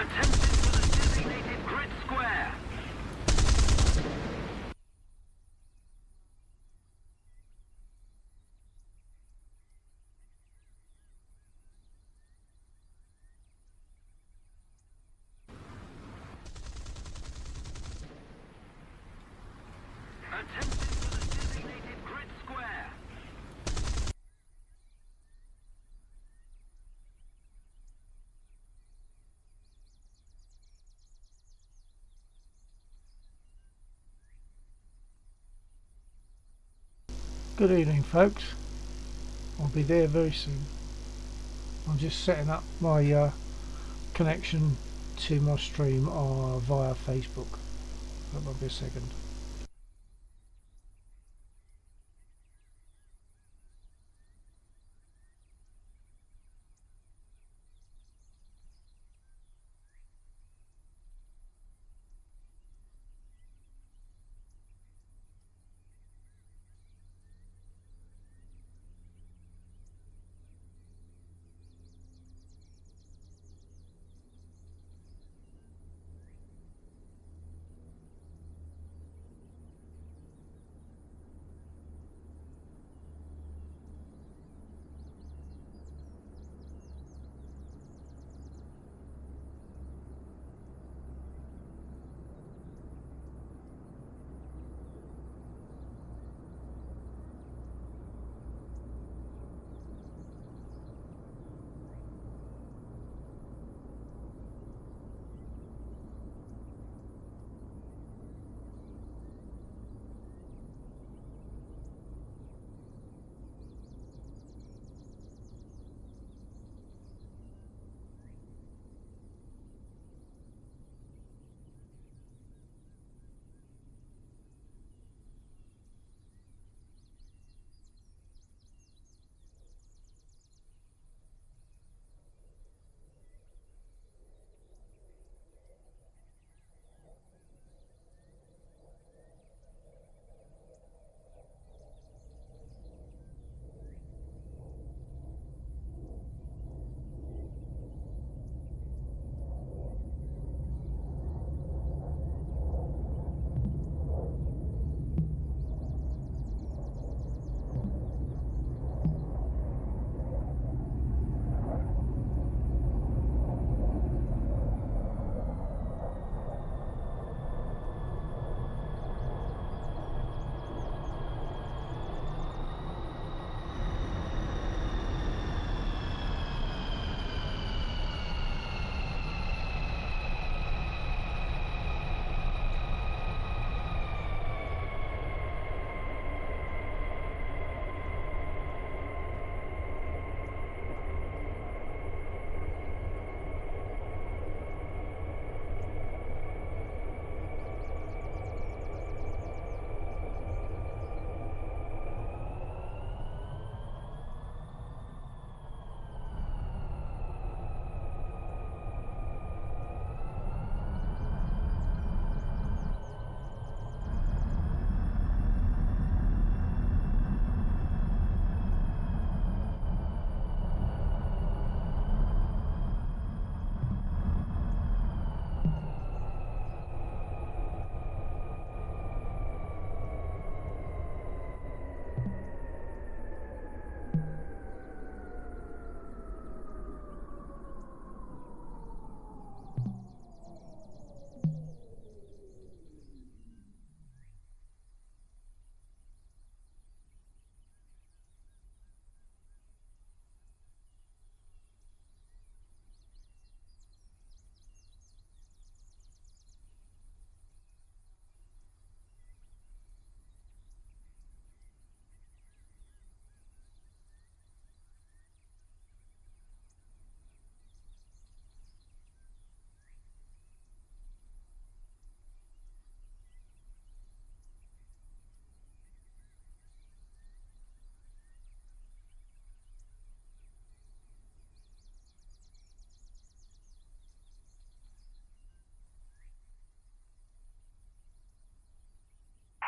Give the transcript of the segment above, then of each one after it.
Attention to the designated grid square. Attention to the designated grid square. Good evening, folks. I'll be there very soon. I'm just setting up my connection to my stream via Facebook. That might be a second.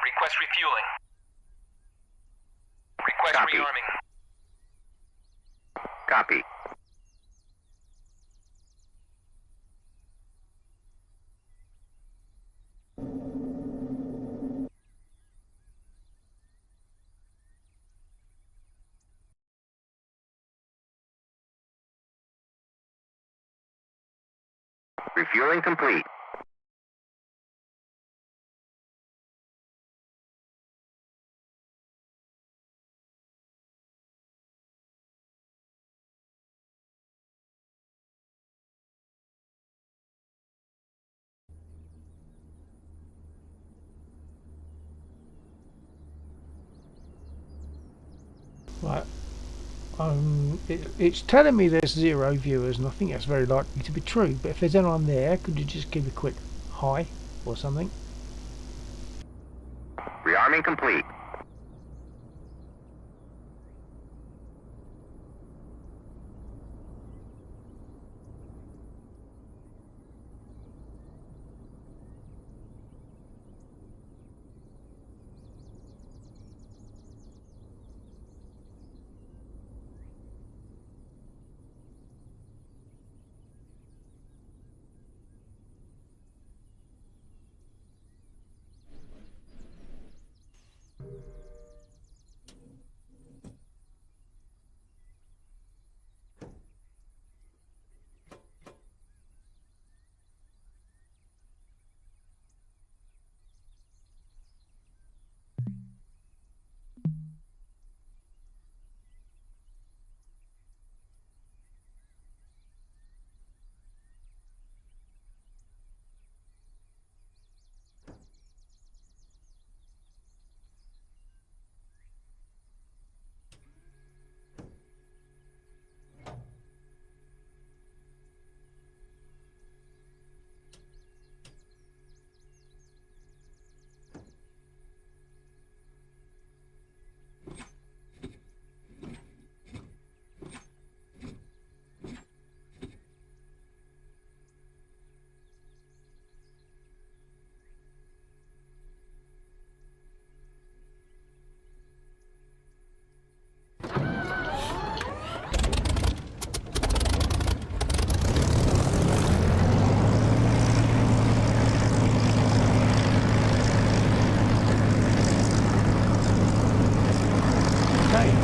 Request refueling. Request Copy. rearming. Copy. Refueling complete. Right. It's telling me there's 0 viewers, and I think that's very likely to be true. But if there's anyone there, could you just give a quick hi or something? Rearming complete.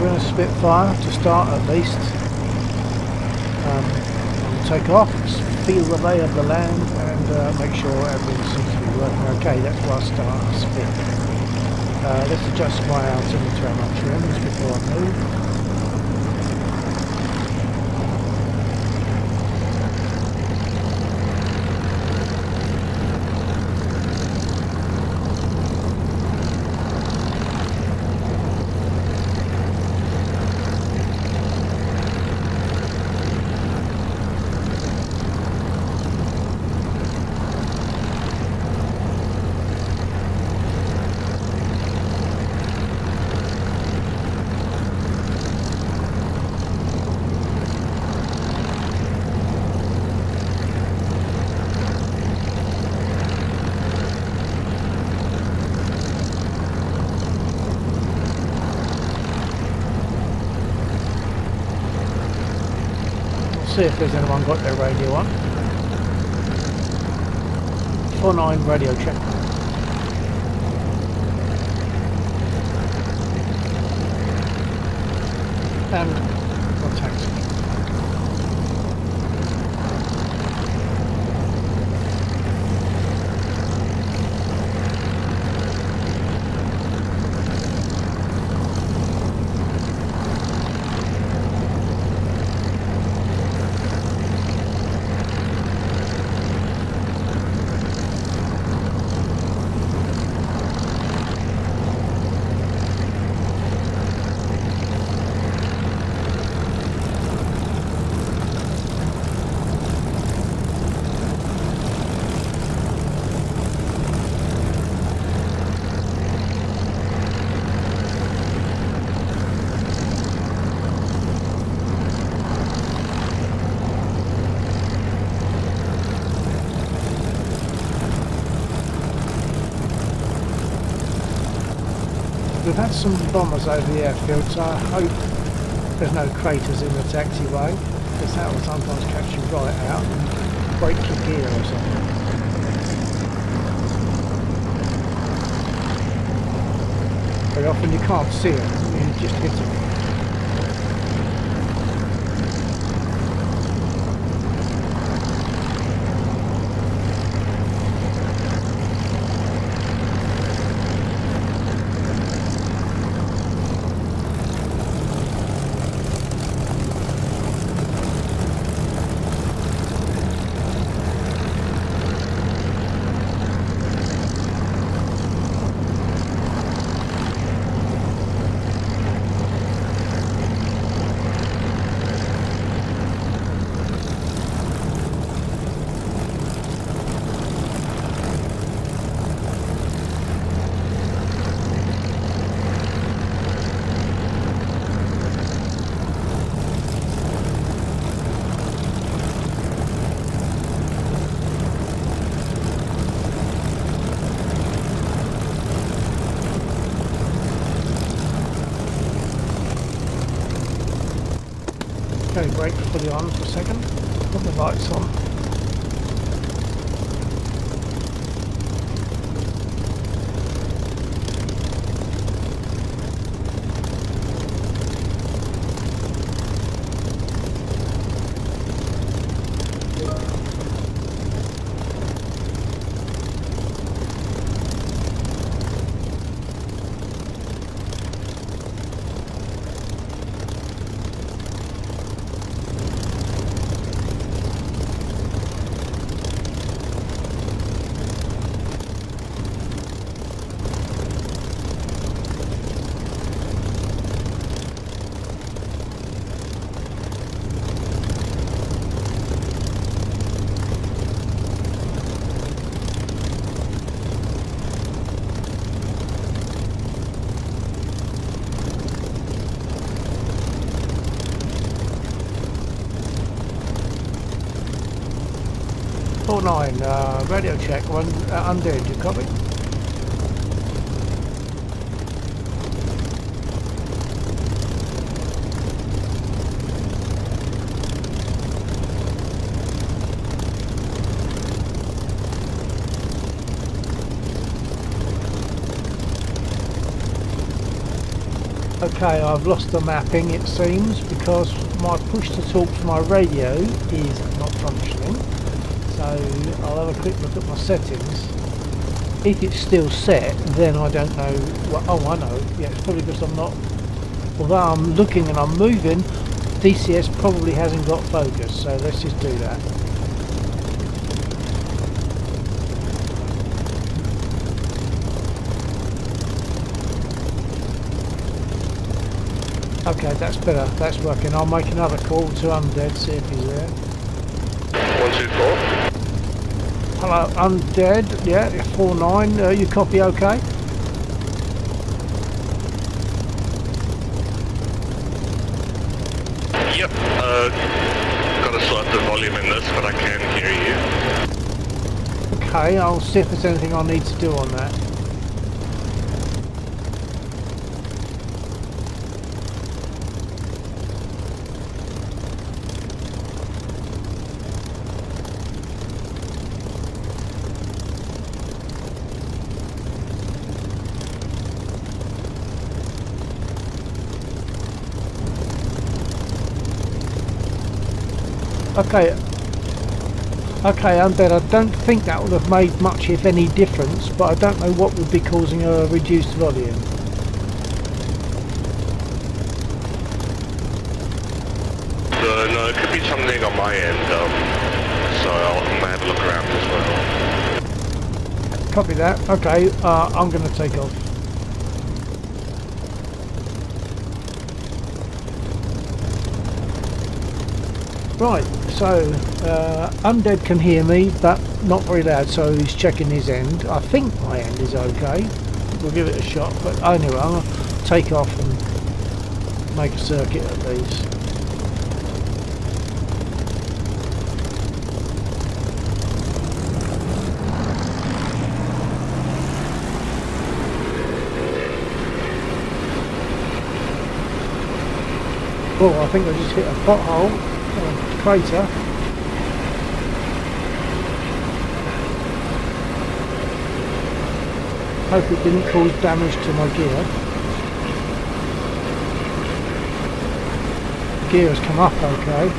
We're in a Spitfire to start at least. We'll take off, feel the lay of the land, and make sure everything seems to be working okay. That's why I start a spit. Let's adjust my altimeter and my trims before I move. See if there's anyone got their radio on. 49 radio check. And got taxi. We've had some bombers over the airfield, so I hope there's no craters in the taxiway, because that will sometimes catch you right out and break your gear or something. Very often you can't see them, you just hit them. Okay, brake fully on for a second. Put the lights on. Nine, radio check, one undead, you copy? Okay, I've lost the mapping it seems because my push to talk to my radio is not functioning. So I'll have a quick look at my settings. If it's still set, then I don't know what, oh I know, yeah, it's probably because I'm not, although I'm looking and I'm moving, DCS probably hasn't got focus, so let's just do that. Okay, that's better, that's working. I'll make another call to Undead, see if he's there. 124. Hello, Undead, yeah, 49, you copy okay? Yep, gotta sort the volume in this, but I can hear you. Okay, I'll see if there's anything I need to do on that. Okay, Undead, I don't think that would have made much, if any, difference, but I don't know what would be causing a reduced volume. No, it could be something on my end, so I'll have a look around as well. Copy that. Okay, I'm going to take off. Right, so Undead can hear me, but not very loud, so he's checking his end. I think my end is okay. We'll give it a shot, but anyway, I'm going to take off and make a circuit at least. Oh, I think I just hit a pothole. Crater. Hope it didn't cause damage to my gear. The gear has come up okay.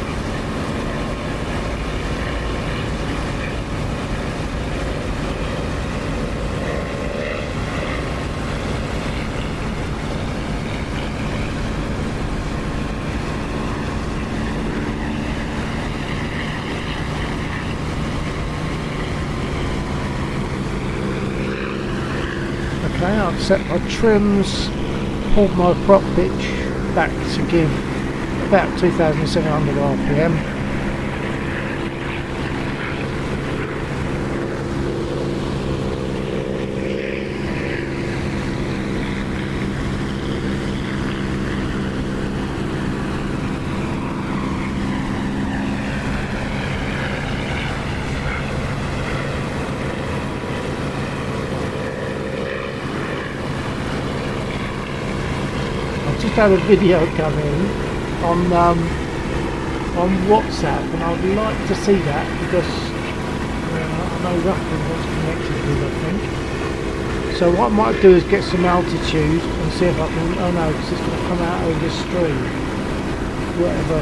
Okay, I've set my trims, pulled my prop pitch back to give about 2,700 RPM. Just had a video come in on on WhatsApp, and I'd like to see that because I know roughly what's connected with, I think. So what I might do is get some altitude and see if I can. Oh no, because it's going to come out over the stream. Whatever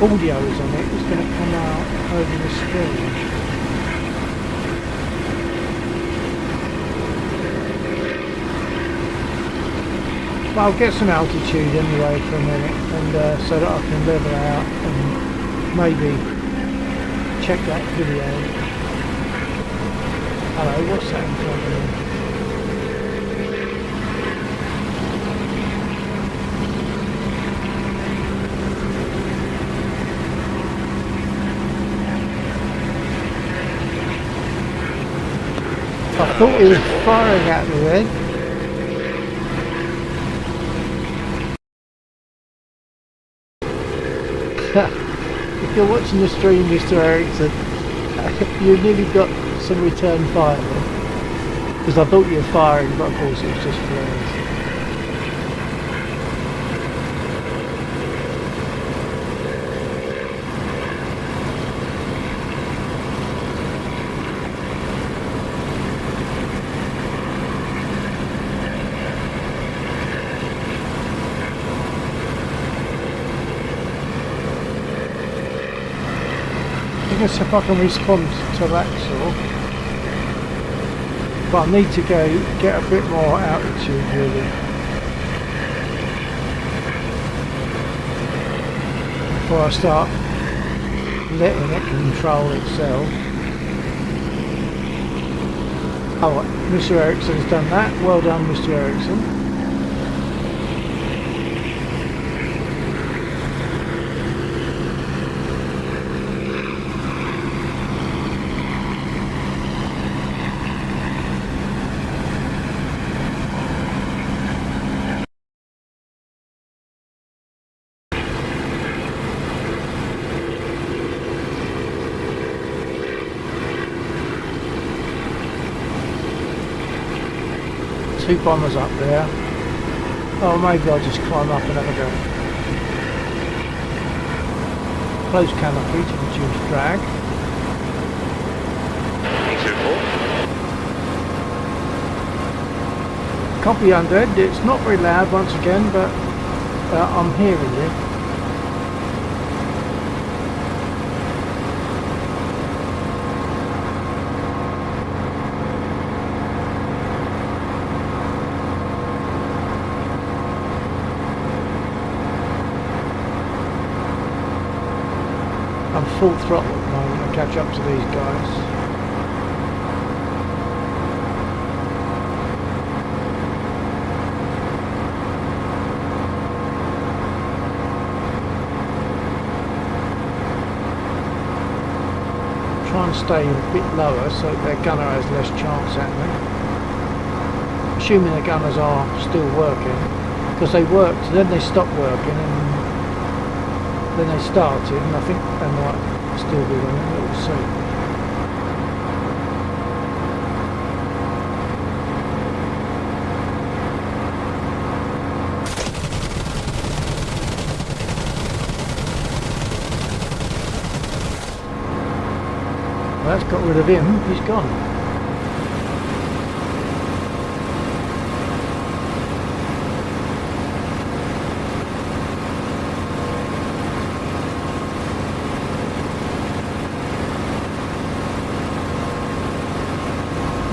audio is on it is going to come out over the stream. But I'll get some altitude anyway for a minute, and so that I can level out and maybe check that video. Hello, what's that in front of me? I thought he was firing at me then. If you're watching the stream, Mr. Ericsson, you nearly got some return fire then. Because I thought you were firing, but of course it was just flares. I guess if I can respond to that sort, but I need to go get a bit more altitude really before I start letting it control itself. Oh, Mr. Ericsson's done that. Well done, Mr. Ericsson. Two bombers up there. Oh, maybe I'll just climb up and have a go. Close canopy to reduce drag. 124. Copy 100. It's not very loud once again, but I'm hearing you. I'm full throttle at the moment to catch up to these guys. Try and stay a bit lower so their gunner has less chance at me. Assuming the gunners are still working, because they worked, then they stopped working and then they started, and I think they might still be running. We'll see. Well, that's got rid of him. He's gone.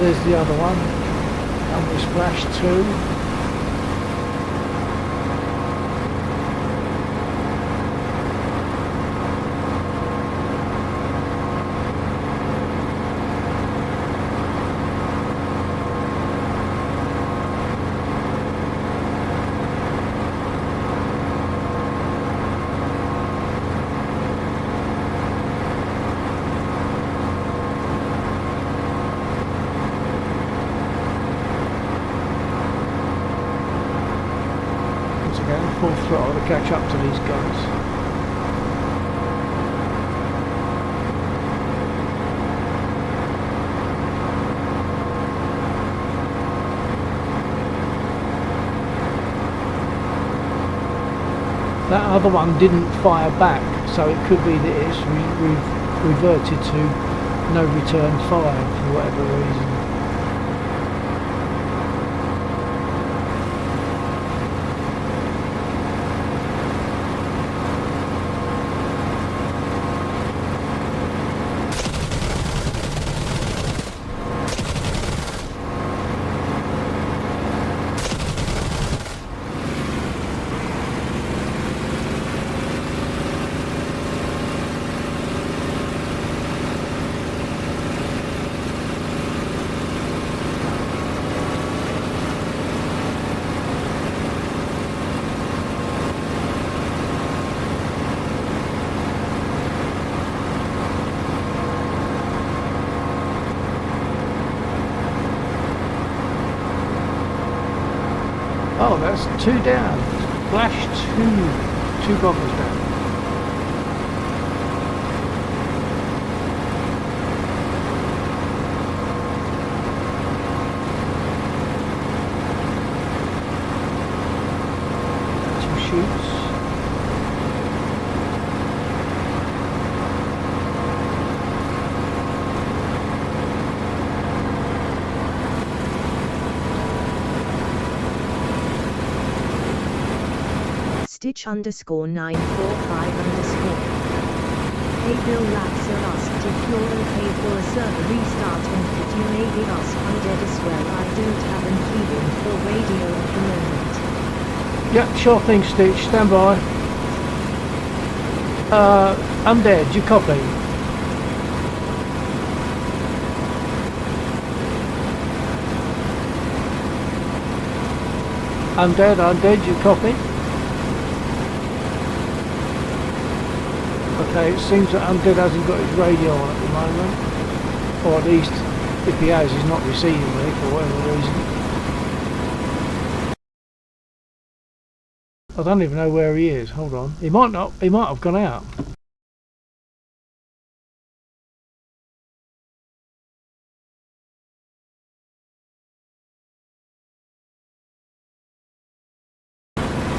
There's the other one, and we splashed two. Full throttle to catch up to these guys. That other one didn't fire back. So it could be that it's reverted to no return fire for whatever reason. Oh, that's 2 down. Flash 2 bombers down. Two shoots. Stitch _945 _ Hey Bill Lapser asked if you're okay for a server restart and could you maybe ask Undead as well. I don't have an feeling for radio at the moment. Yep, sure thing, Stitch. Stand by. Undead, you copy? Undead, you copy? Okay, it seems that Undead hasn't got his radio on at the moment. Or at least, if he has, he's not receiving me for whatever reason. I don't even know where he is. Hold on. He might have gone out.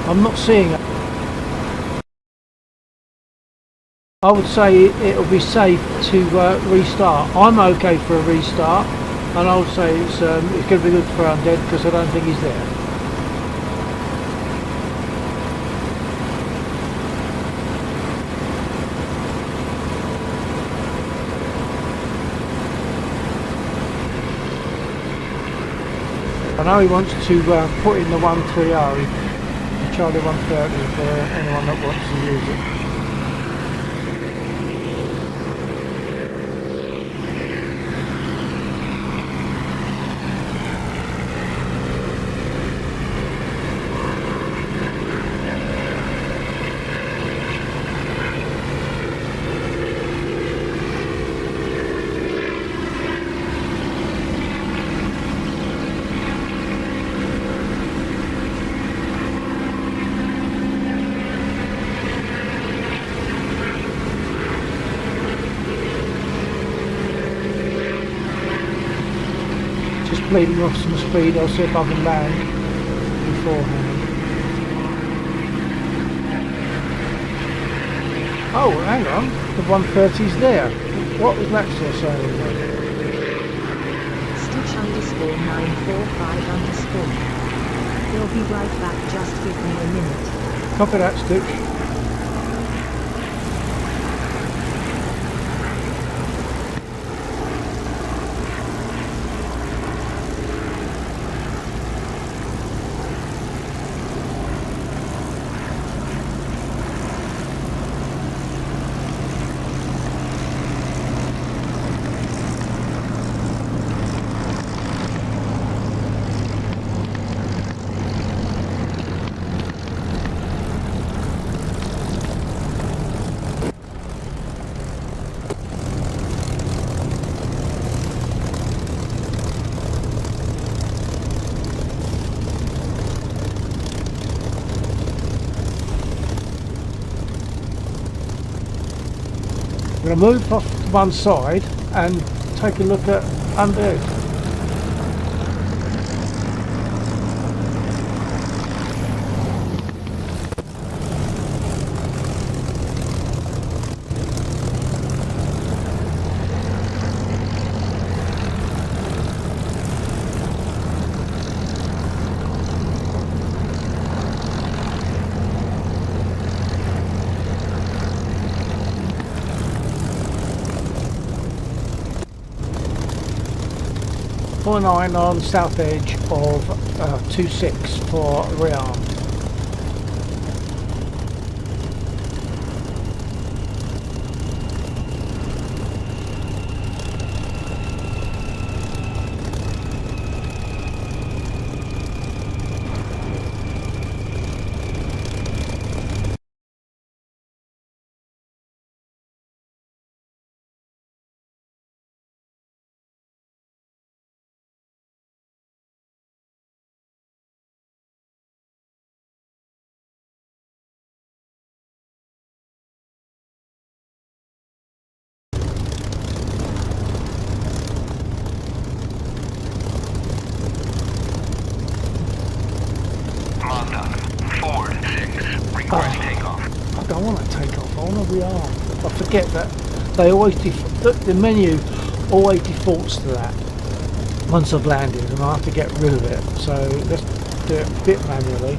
I'm not seeing it. I would say it'll be safe to restart. I'm okay for a restart, and I would say it's going to be good for Undead because I don't think he's there. I know he wants to put in the 130, the Charlie 130 for anyone that wants to use it. Bleeding off some speed. I'll see if I can land beforehand. Oh, hang on, the 130's there. What was Maxwell saying? Stitch _945 _ He'll be right back, just give me a minute. Copy that, Stitch. I'm going to move off to one side and take a look at Undead. Tower 9 on south edge of 26 for rearm. Montauk, forward 6, request takeoff. I don't want to take off, I want to rearm. I forget that they always the menu always defaults to that once I've landed, and I have to get rid of it. So let's do it a bit manually.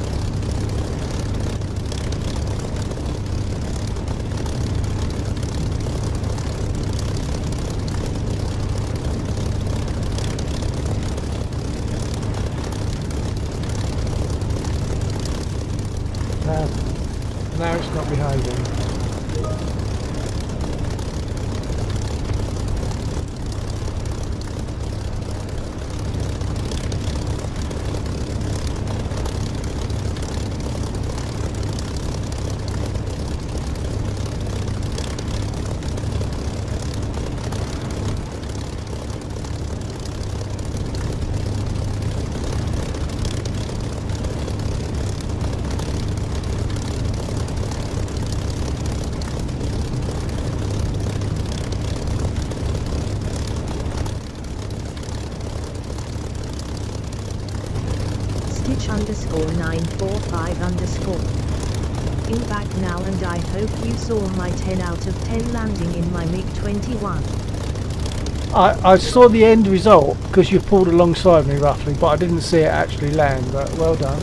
Now it's not behaving. Stitch underscore 945 underscore. In back now, and I hope you saw my 10 out of 10 landing in my MiG-21. I saw the end result because you pulled alongside me roughly, but I didn't see it actually land, but well done.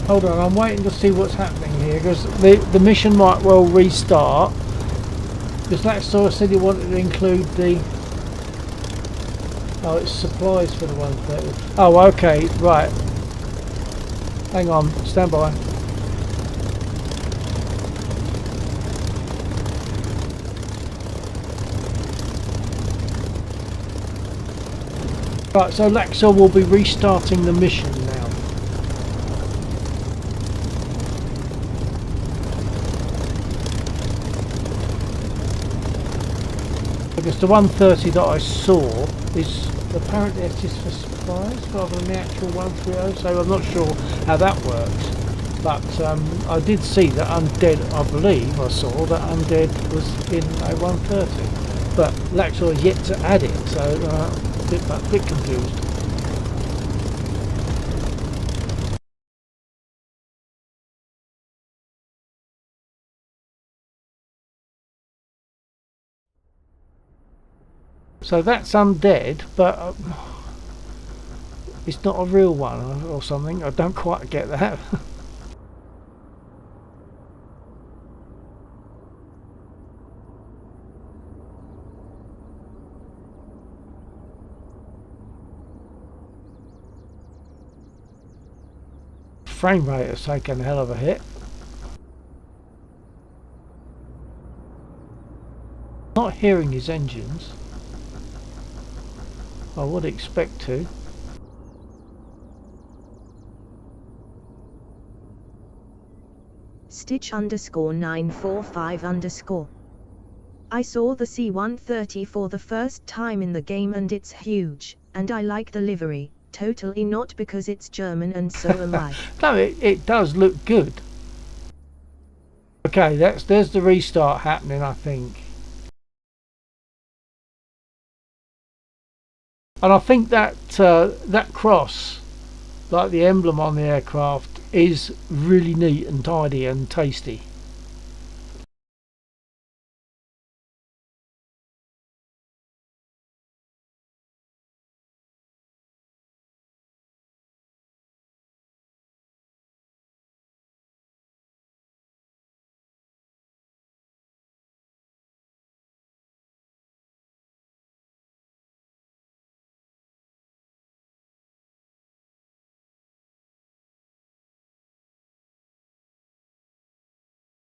Hold on, I'm waiting to see what's happening here because the mission might well restart. Because that sort of said he wanted to include the... Oh, it's supplies for the 130. Oh, okay, right. Hang on, stand by. Right, so Laxor will be restarting the mission now. Because the 130 that I saw is apparently it's just for supplies rather than the actual 130, so I'm not sure how that works. But I did see that Undead, I believe I saw that Undead was in a 130. But Laxor is yet to add it, so a bit confused. So that's Undead, but it's not a real one or something. I don't quite get that. Frame rate has taken a hell of a hit. Not hearing his engines. I would expect to. Stitch underscore 945 underscore. I saw the C-130 for the first time in the game and it's huge, and I like the livery, totally not because it's German and so am I. No, it does look good. Okay, there's the restart happening, I think. And I think that that cross, like the emblem on the aircraft, is really neat and tidy and tasty.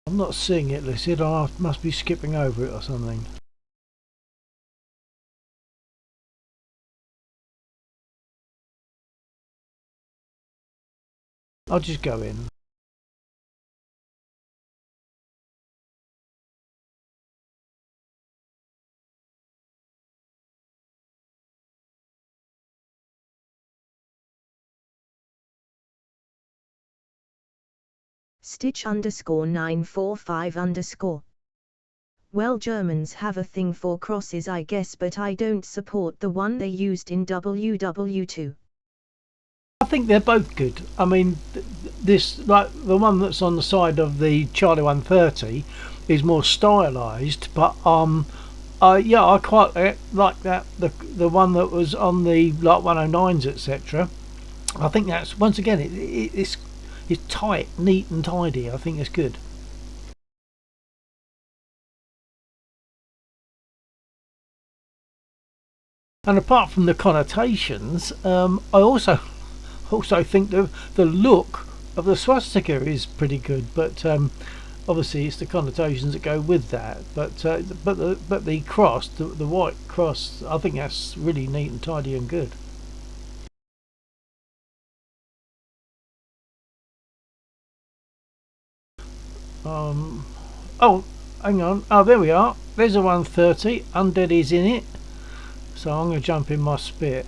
I'm not seeing it listed. I must be skipping over it or something. I'll just go in. Stitch_945_. Well, Germans have a thing for crosses, I guess, but I don't support the one they used in WW2. I think they're both good. I mean, this, like the one that's on the side of the Charlie 130 is more stylized, but yeah, I quite like that. The one that was on the like 109s, etc. I think that's, once again, it's tight, neat and tidy. I think it's good. And apart from the connotations, I also think the look of the swastika is pretty good, but obviously it's the connotations that go with that. But the cross, the white cross, I think that's really neat and tidy and good. Oh, hang on. Oh, there we are. There's a 130. Undead is in it. So I'm going to jump in my Spit.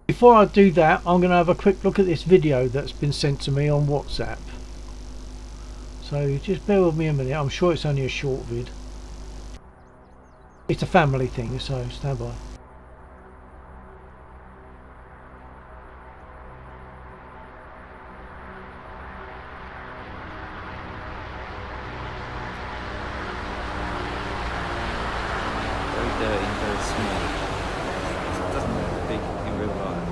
Before I do that, I'm going to have a quick look at this video that's been sent to me on WhatsApp. So just bear with me a minute. I'm sure it's only a short vid. It's a family thing, so stand by. Very dirty and very small. It doesn't look big in real life.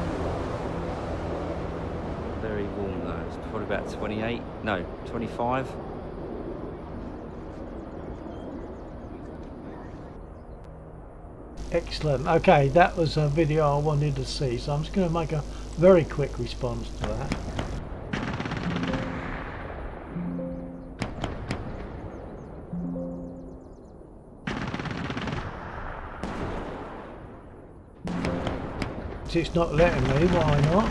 Very warm though. It's probably about 28. No, 25. Excellent. Okay, that was a video I wanted to see, so I'm just going to make a very quick response to that. It's not letting me, why not?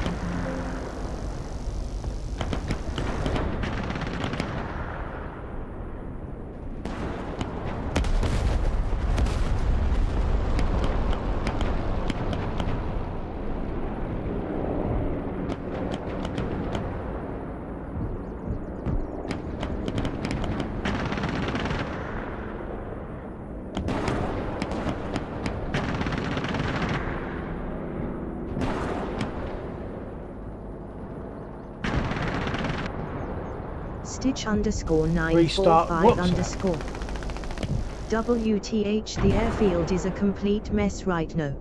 Stitch_945_. WTH, the airfield is a complete mess right now.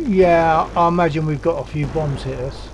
Yeah, I imagine we've got a few bombs hit us.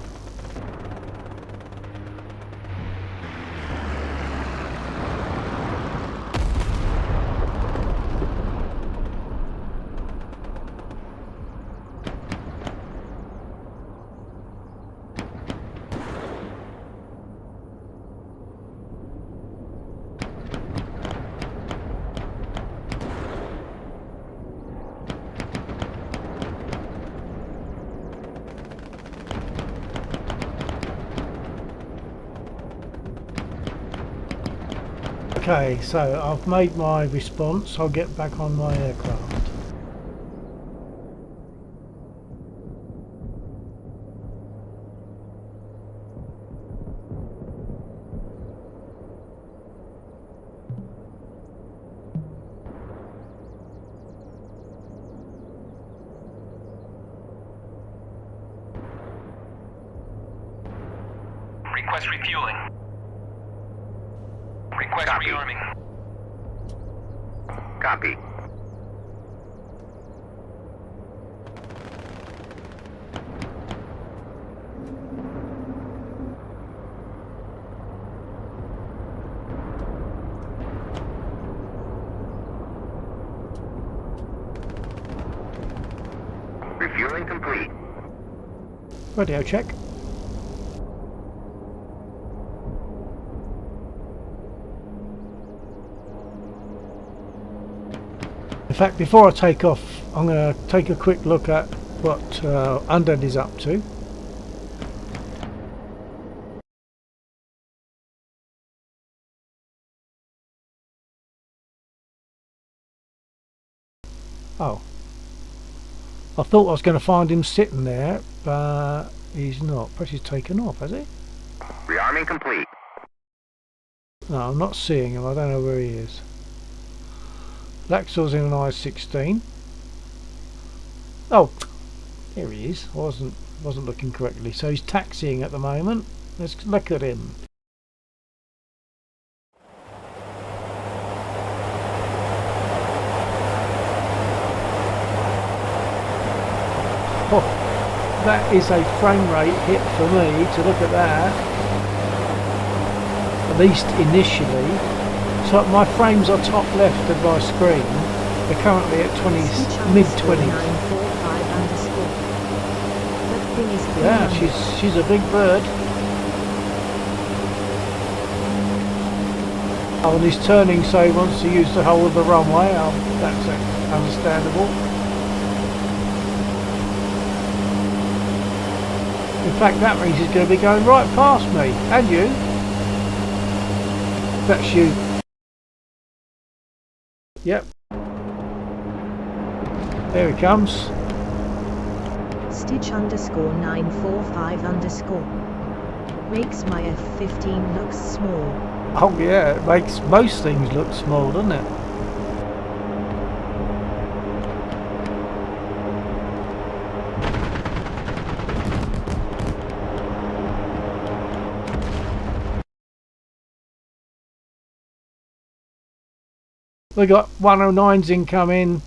Okay, so I've made my response. I'll get back on my aircraft. Request refueling. Request Copy. rearming. Copy. Refueling complete. Radio check. In fact, before I take off, I'm going to take a quick look at what Undead is up to. Oh. I thought I was going to find him sitting there, but he's not. Perhaps he's taken off, has he? Rearming complete. No, I'm not seeing him. I don't know where he is. Laxor's in an I-16. Oh, here he is. I wasn't looking correctly. So he's taxiing at the moment. Let's look at him. Oh, that is a frame rate hit for me to look at that. At least initially. So my frames are top left of my screen. They're currently at 20, mid-20s. Yeah, she's a big bird. Oh, and he's turning, so he wants to use the whole of the runway. Oh, that's understandable. In fact, that means he's going to be going right past me. And you. That's you. Yep. There he comes. Stitch_945_. Makes my F-15 look small. Oh yeah, it makes most things look small, doesn't it? We got 109s incoming.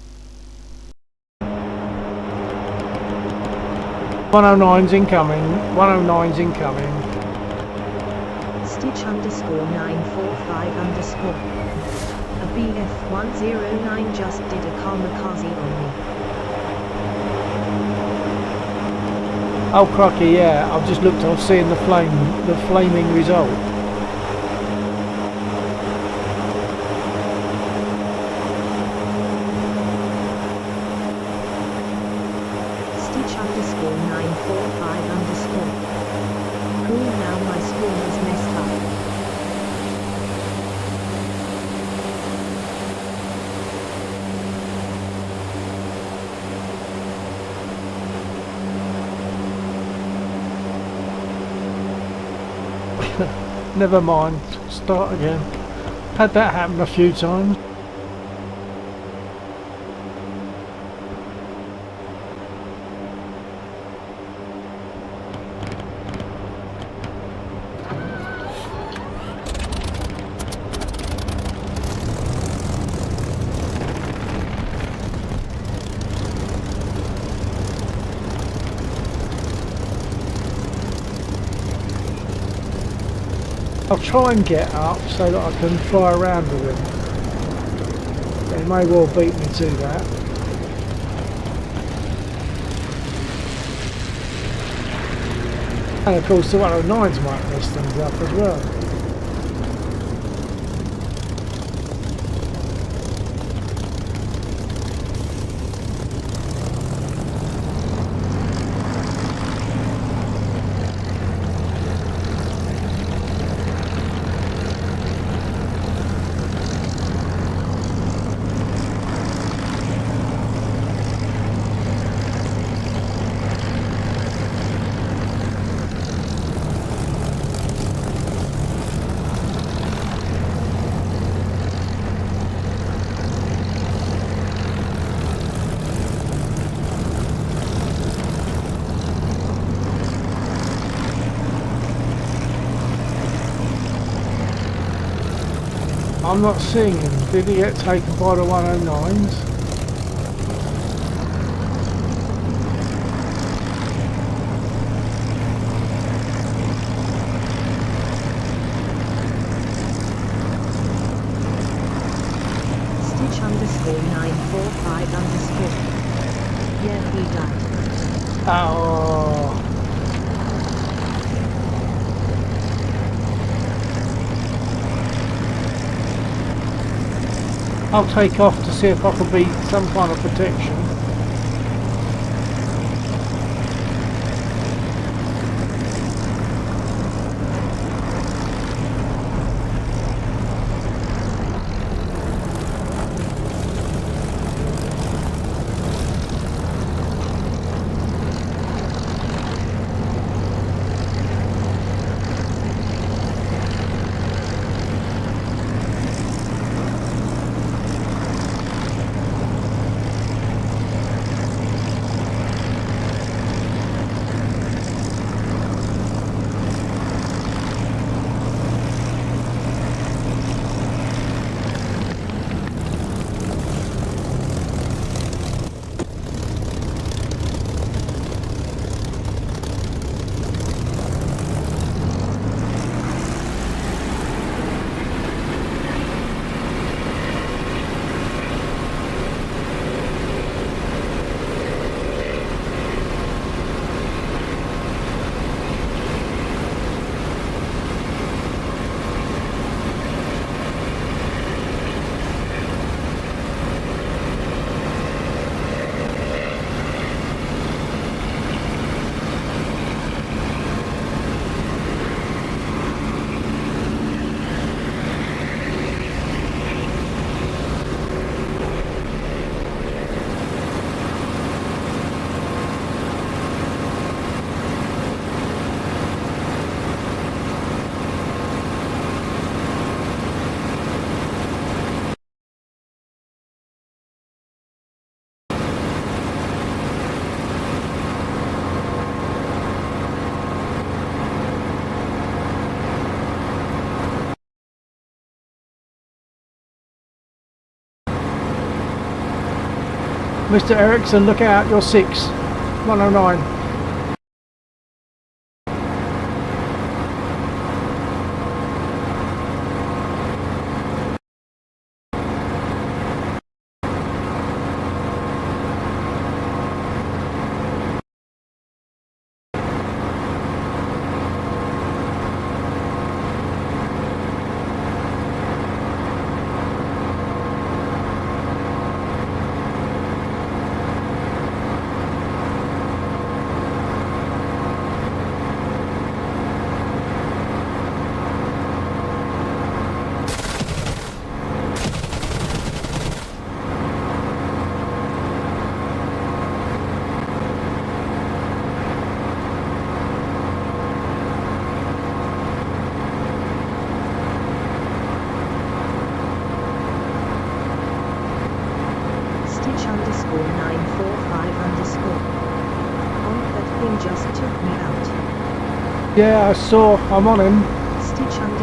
109s incoming. 109s incoming. Stitch_945_. A BF-109 just did a kamikaze on me. Oh crocky, yeah. I've just looked. I've seen the flaming result. Stitch_945_. Cool, now my spawn is messed up. Never mind. Start again. Had that happen a few times. I'll try and get up so that I can fly around with him. He may well beat me to that. And of course the 109s might mess things up as well. I'm not seeing him. Did he get taken by the 109s? Stitch_945_. Yeah, he died. Oh. I'll take off to see if I can be some kind of protection. Mr. Ericsson, look out, you're 6. 109. Stitch _945 On that thing just took me out. Yeah, I saw. I'm on him. Stitch _945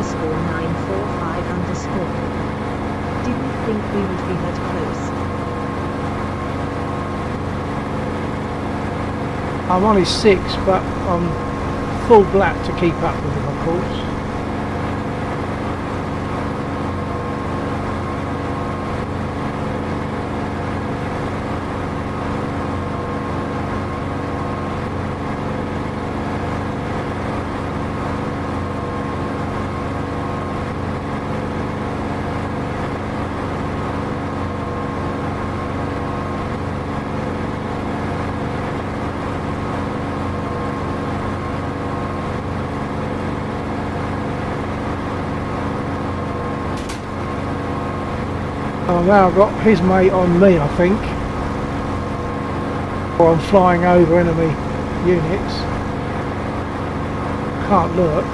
Didn't think we would be that close. I'm on his 6, but I'm full black to keep up with him, of course. Oh, now I've got his mate on me, I think. Or I'm flying over enemy units. Can't look.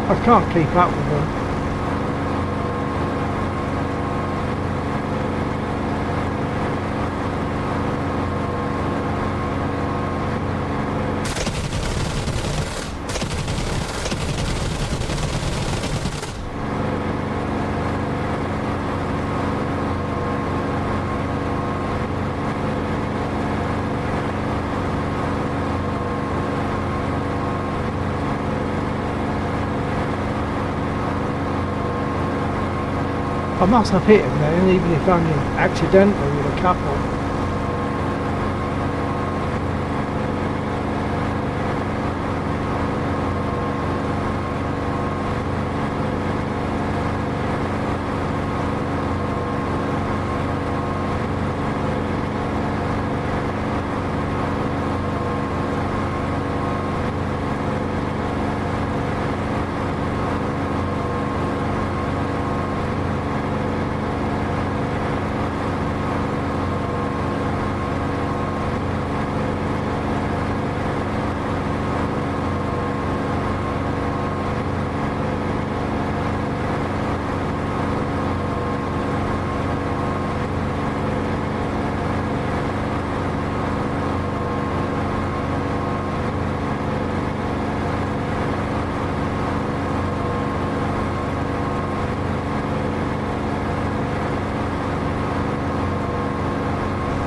I can't keep up with them. I must have hit him then, even if only accidentally with a couple.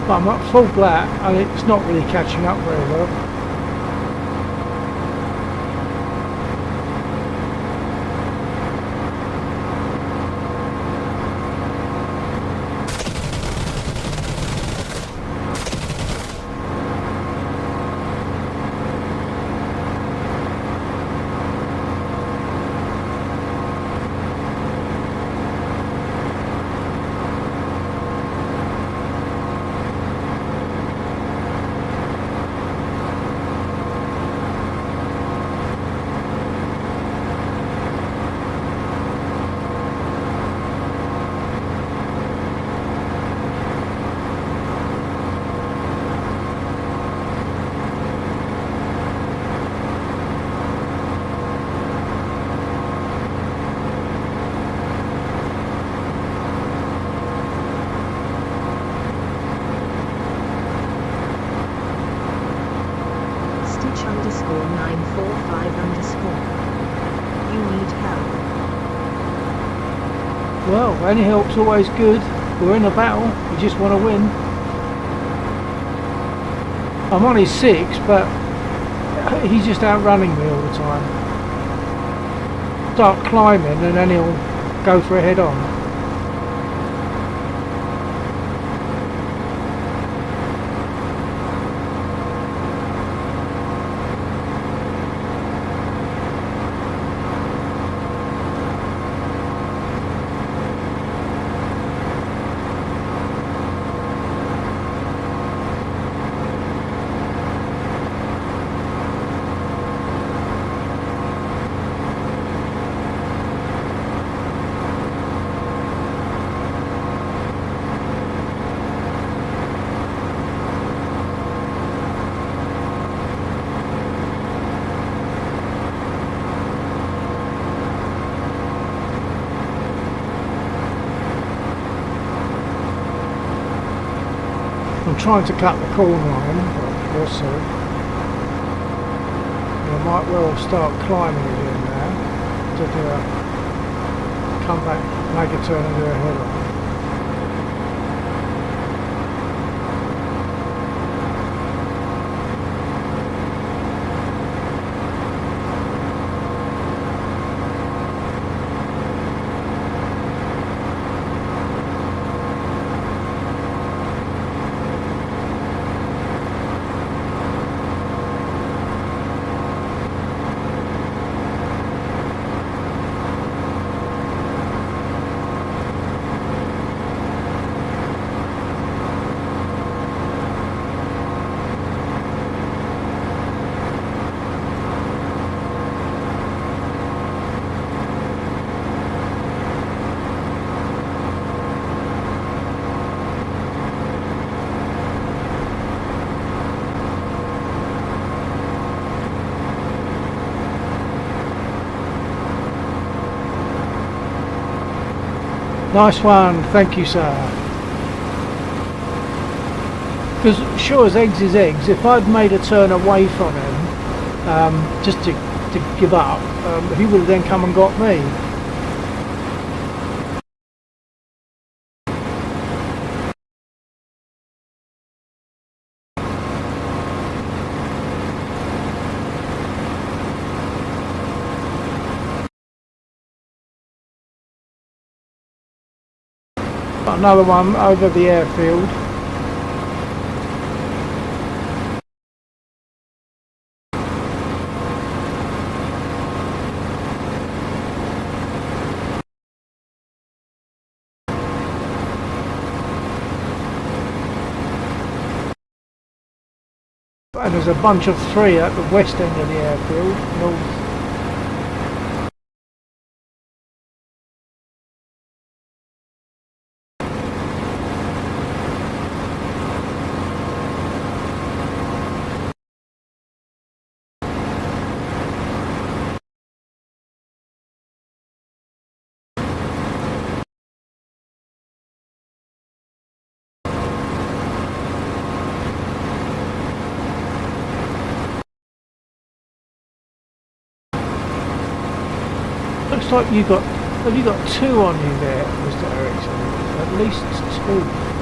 But I'm at full black and it's not really catching up very well. _945_. You need help. Well, any help's always good. We're in a battle, we just want to win. I'm on his 6, but he's just outrunning me all the time. Start climbing and then he'll go for a head on. I'm trying to cut the corner line, but we'll see. I might well start climbing again now to do a come back, make a turn and do a head on. Nice one, thank you, sir. Because sure as eggs is eggs, if I'd made a turn away from him, just to give up, he would have then come and got me. Got another one over the airfield. And there's a bunch of 3 at the west end of the airfield, north. Looks like have you got 2 on you there, Mr. Ericsson? At least 2.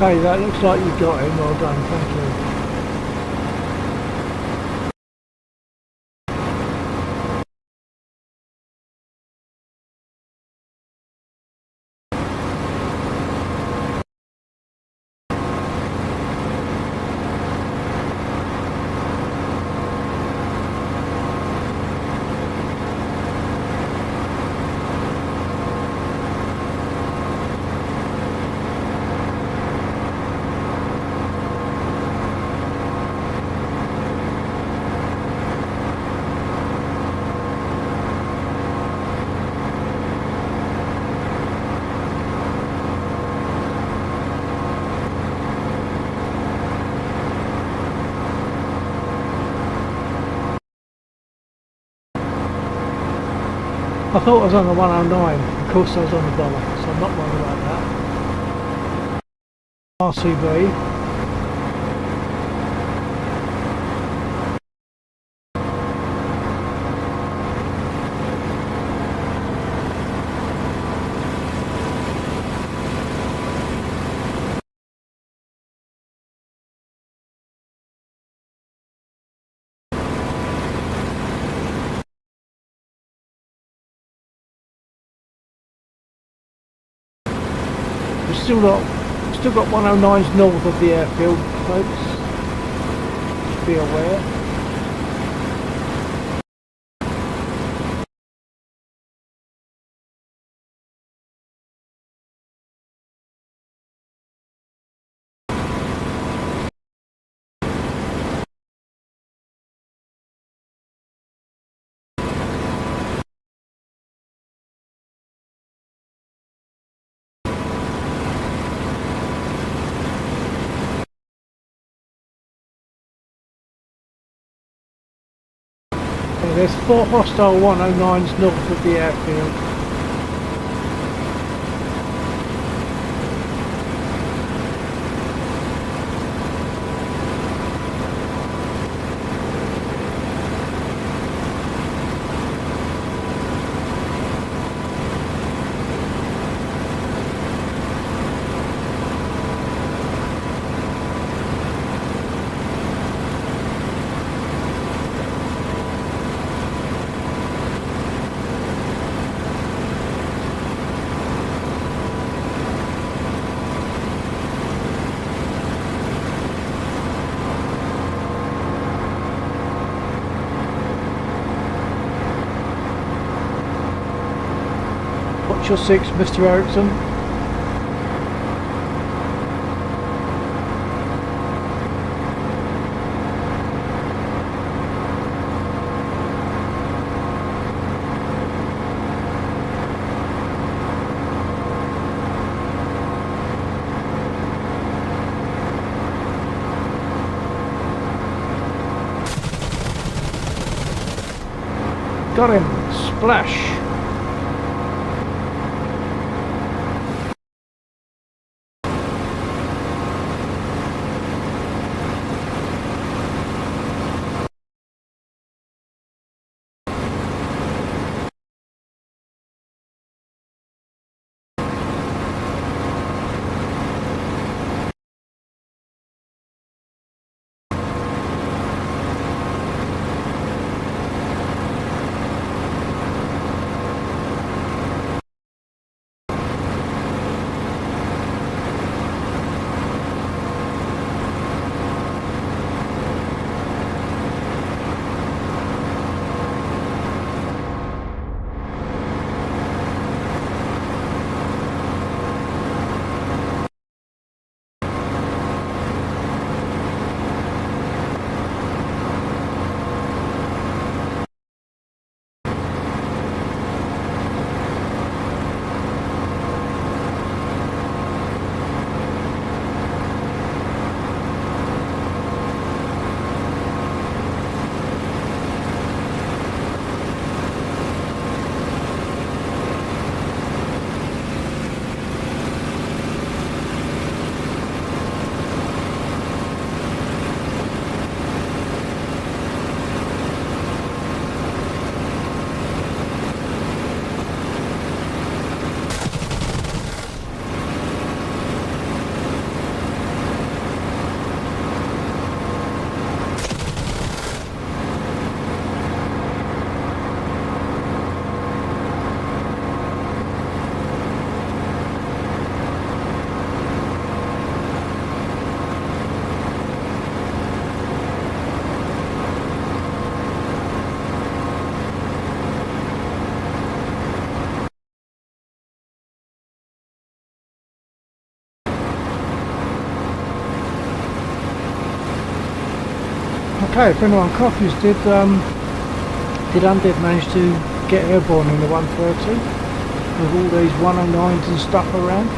Okay, that looks like you got him. Well done, thank you. I thought I was on the 109, of course I was on the bomber, so I'm not worried about that. RCB. We've still got 109s north of the airfield, folks. Just be aware. Okay, there's 4 hostile 109s north of the airfield. Watch your 6, Mr. Ericsson. Got him! Splash! Okay, if anyone copies, did Undead manage to get airborne in the 130 with all these 109s and stuff around?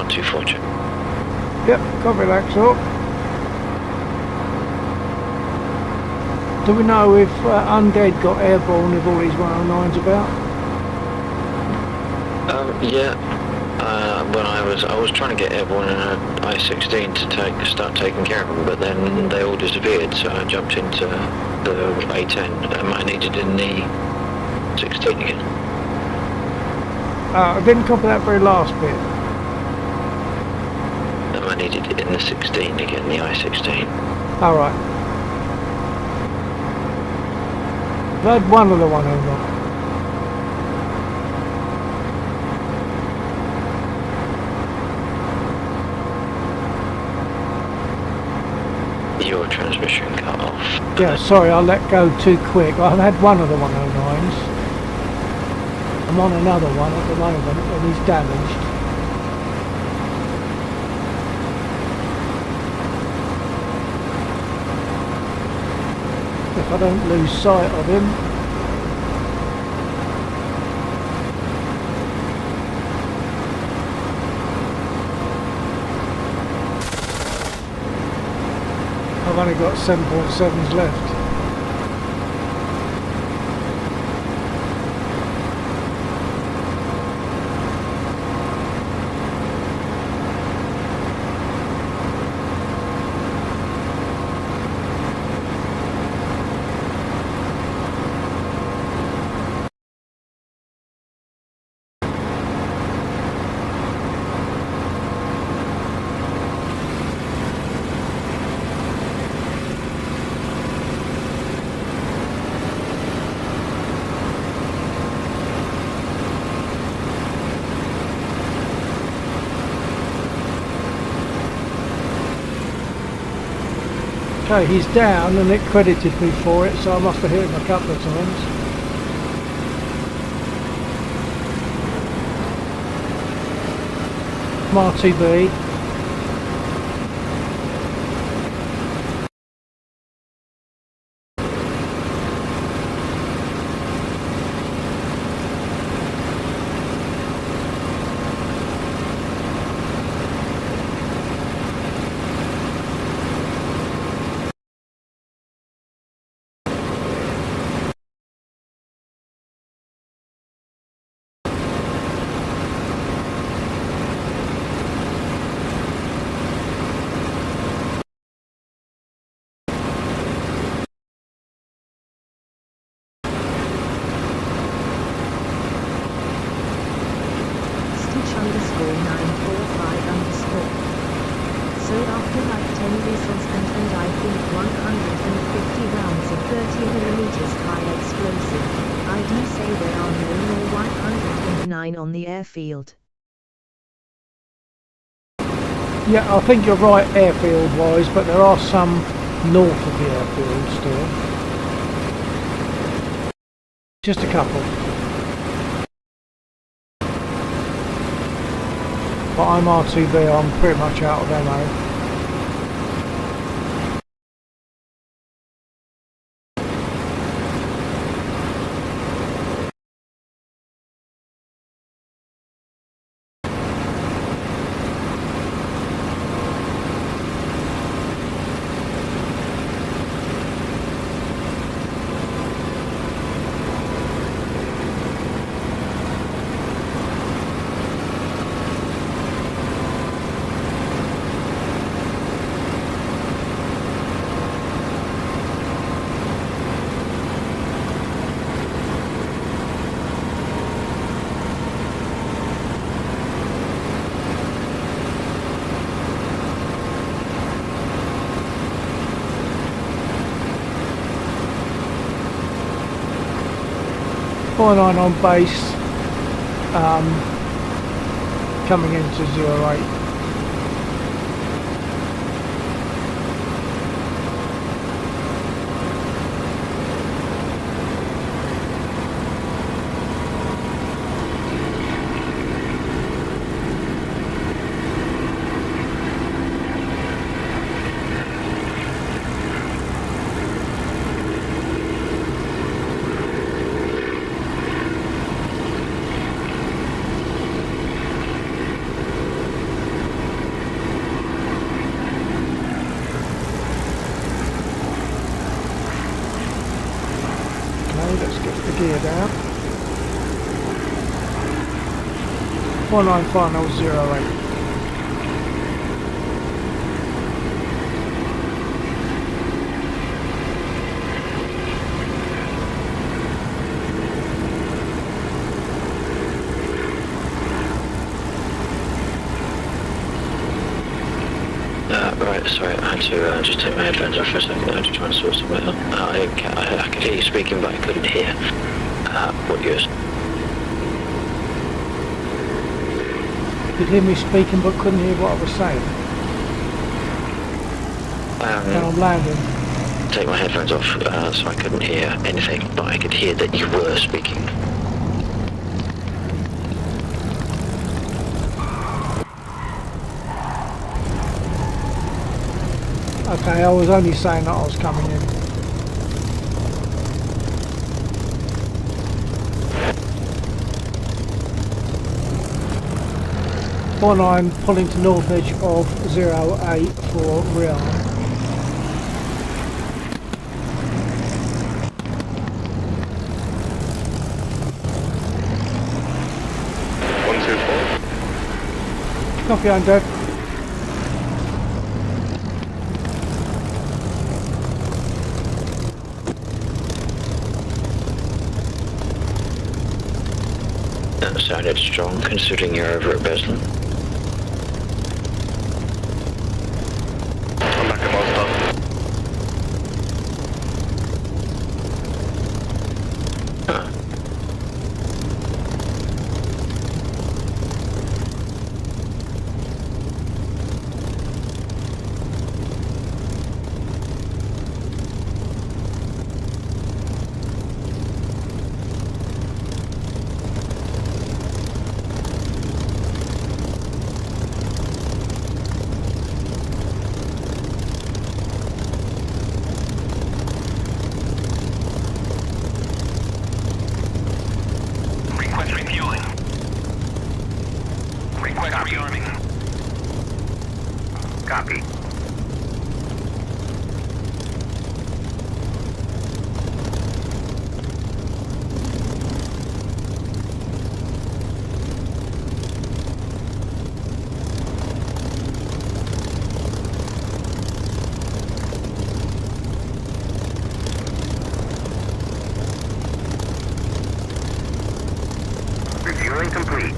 124, check. Yep, copy that, so. Do we know if Undead got airborne with all these 109s about? Yeah. When I was trying to get airborne in an I-16 to start taking care of them, but then they all disappeared, so I jumped into the A-10. Am I needed in the 16 again? I didn't copy that very last bit. Am I needed in the 16 again, the I-16? Alright. I've had one of the 109. Your transmission cut off. Yeah, sorry, I let go too quick. I've had one of the 109s. I'm on another one at the moment and he's damaged. If I don't lose sight of him. I've only got 7.7s left. Okay, he's down and it credited me for it, so I must have hit him a couple of times. RTB. So after like 10 missiles and I think 150 rounds of 30mm high explosive, I do say there are no more 109 on the airfield. Yeah, I think you're right airfield wise, but there are some north of the airfield still. Just a couple. But I'm R2B, I'm pretty much out of ammo. .9 on base, coming into 08. let's get the gear down. 495008. Right, sorry, I had to just take my headphones off for a second. I had to try and sort something out. I could hear you speaking, but I couldn't hear what you were saying. You could hear me speaking but couldn't hear what I was saying. Now I'm landing. Take my headphones off, so I couldn't hear anything, but I could hear that you were speaking. Okay, I was only saying that I was coming in. I'm pulling to north edge of 08 for real. Copy, I'm dead. That sounded strong, considering you're over at Beslin. I'm back at Monster. Huh. Copy. Refueling complete.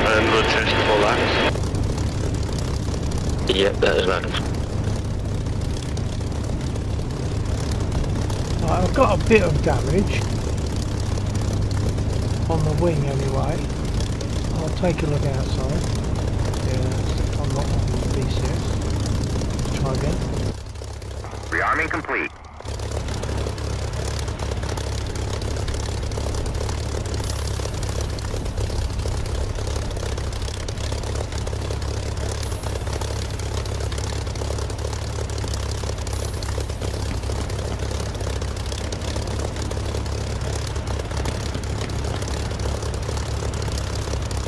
And the test for that. Yep, that is loud. Right, I've got a bit of damage on the wing anyway. I'll take a look outside. Yeah, I'm not on the DCS. Let's try again. Rearming complete.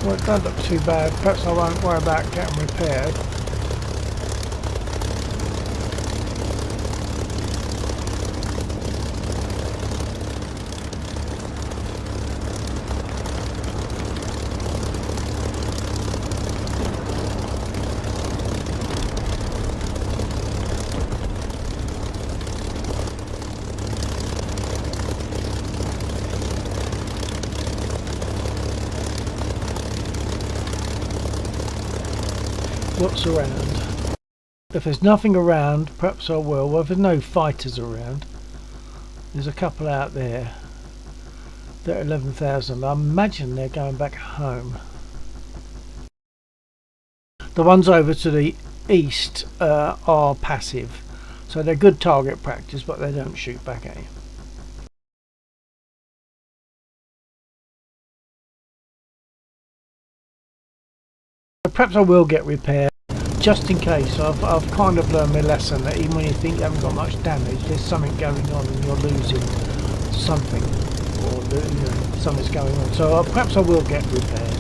Well, it doesn't look too bad. Perhaps I won't worry about getting repaired. What's around? If there's nothing around, perhaps I will. Well, if there's no fighters around, there's a couple out there. They're 11,000. I imagine they're going back home. The ones over to the east are passive, so they're good target practice, but they don't shoot back at you. Perhaps I will get repaired, just in case. I've kind of learned my lesson that even when you think you haven't got much damage, there's something going on and you're losing something, or something's going on. So perhaps I will get repaired.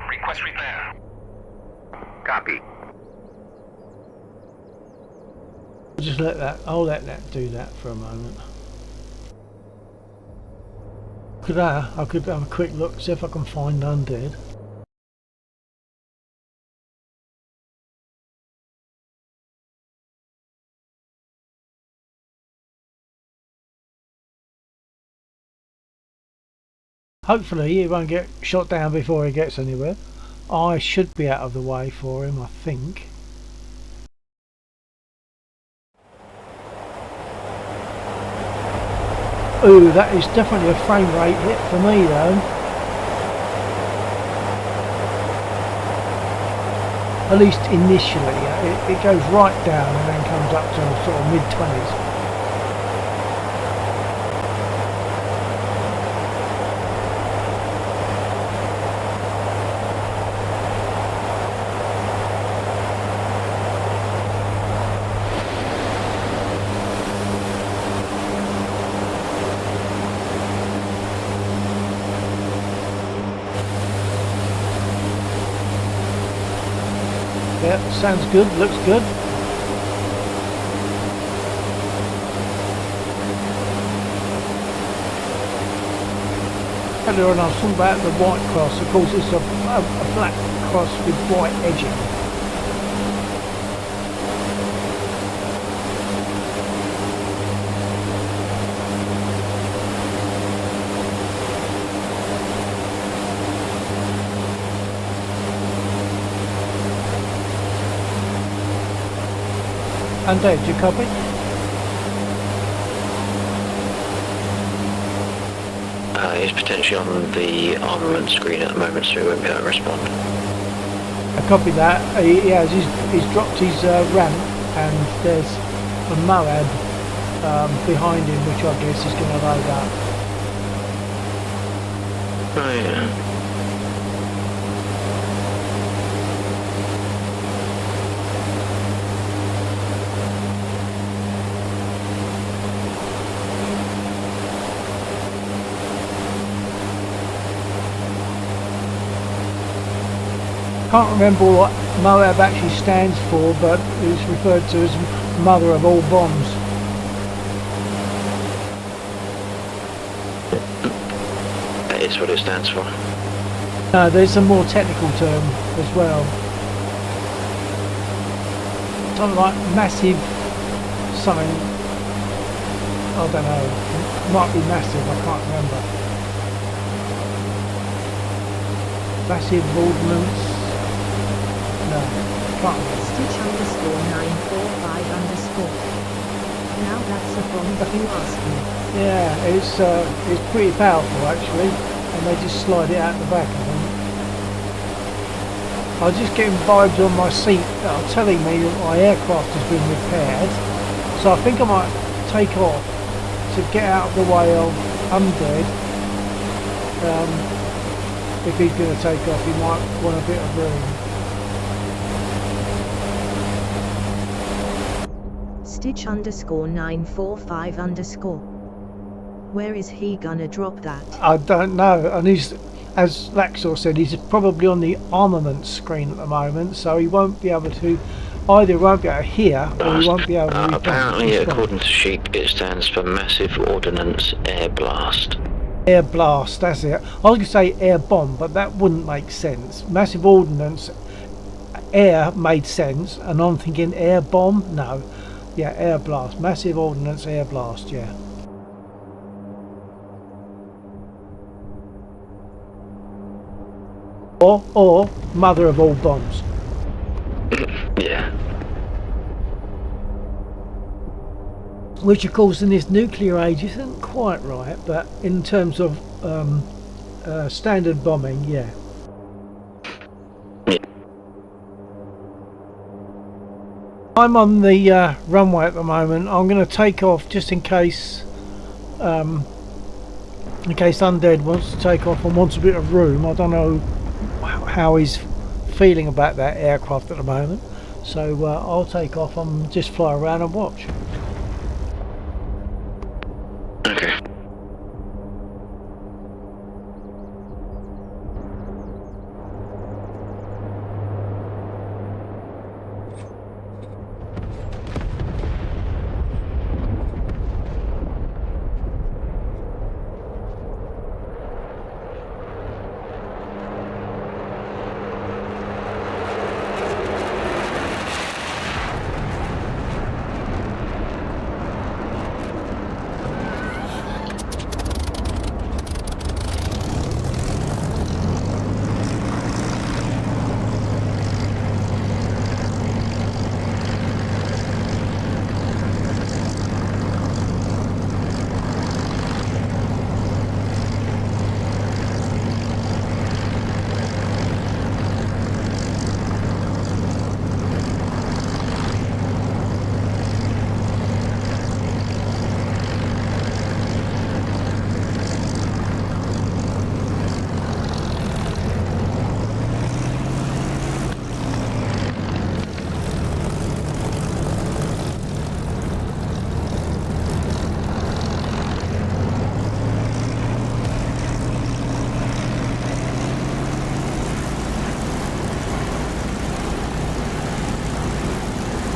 Request repair. Copy. Just I'll let that do that for a moment. I could have a quick look, see if I can find Undead. Hopefully he won't get shot down before he gets anywhere. I should be out of the way for him, I think. Ooh, that is definitely a frame rate hit for me though. At least initially, it goes right down and then comes up to sort of mid-20s. Yeah, sounds good, looks good. Earlier on I was talking about the white cross, of course it's a black cross with white edging. And Dave, do you copy? He's potentially on the armament screen at the moment, so he won't be able to respond. I copy that. He's dropped his ramp, and there's a Moab behind him, which I guess is going to load up. Oh yeah. Can't remember what Moab actually stands for, but it's referred to as mother of all bombs. That is what it stands for. No, there's a more technical term as well. Something like massive something. I don't know. It might be massive, I can't remember. Massive ordnance. No, can't remember. Stitch underscore 945 underscore. Now that's a bomb if you ask me. Yeah, it's pretty powerful actually, and they just slide it out the back of them. I was just getting vibes on my seat that are telling me that my aircraft has been repaired, so I think I might take off to get out of the way of Undead. If he's going to take off, he might want a bit of room. Stitch underscore 945 underscore. Where is he gonna drop that? I don't know, and he's, as Laxor said, he's probably on the armament screen at the moment, so he won't be able to, either won't be able to hear or he won't be able to apparently, according to Sheep, it stands for Massive Ordnance Air Blast. Air blast, that's it. I was going to say air bomb, but that wouldn't make sense. Massive ordnance, air made sense, and I'm thinking air bomb? No. Yeah, air blast. Massive ordnance air blast, yeah. Or mother of all bombs. Yeah. Which of course in this nuclear age isn't quite right, but in terms of standard bombing, yeah. I'm on the runway at the moment. I'm going to take off just in case Undead wants to take off and wants a bit of room. I don't know how he's feeling about that aircraft at the moment. So I'll take off and just fly around and watch. Okay.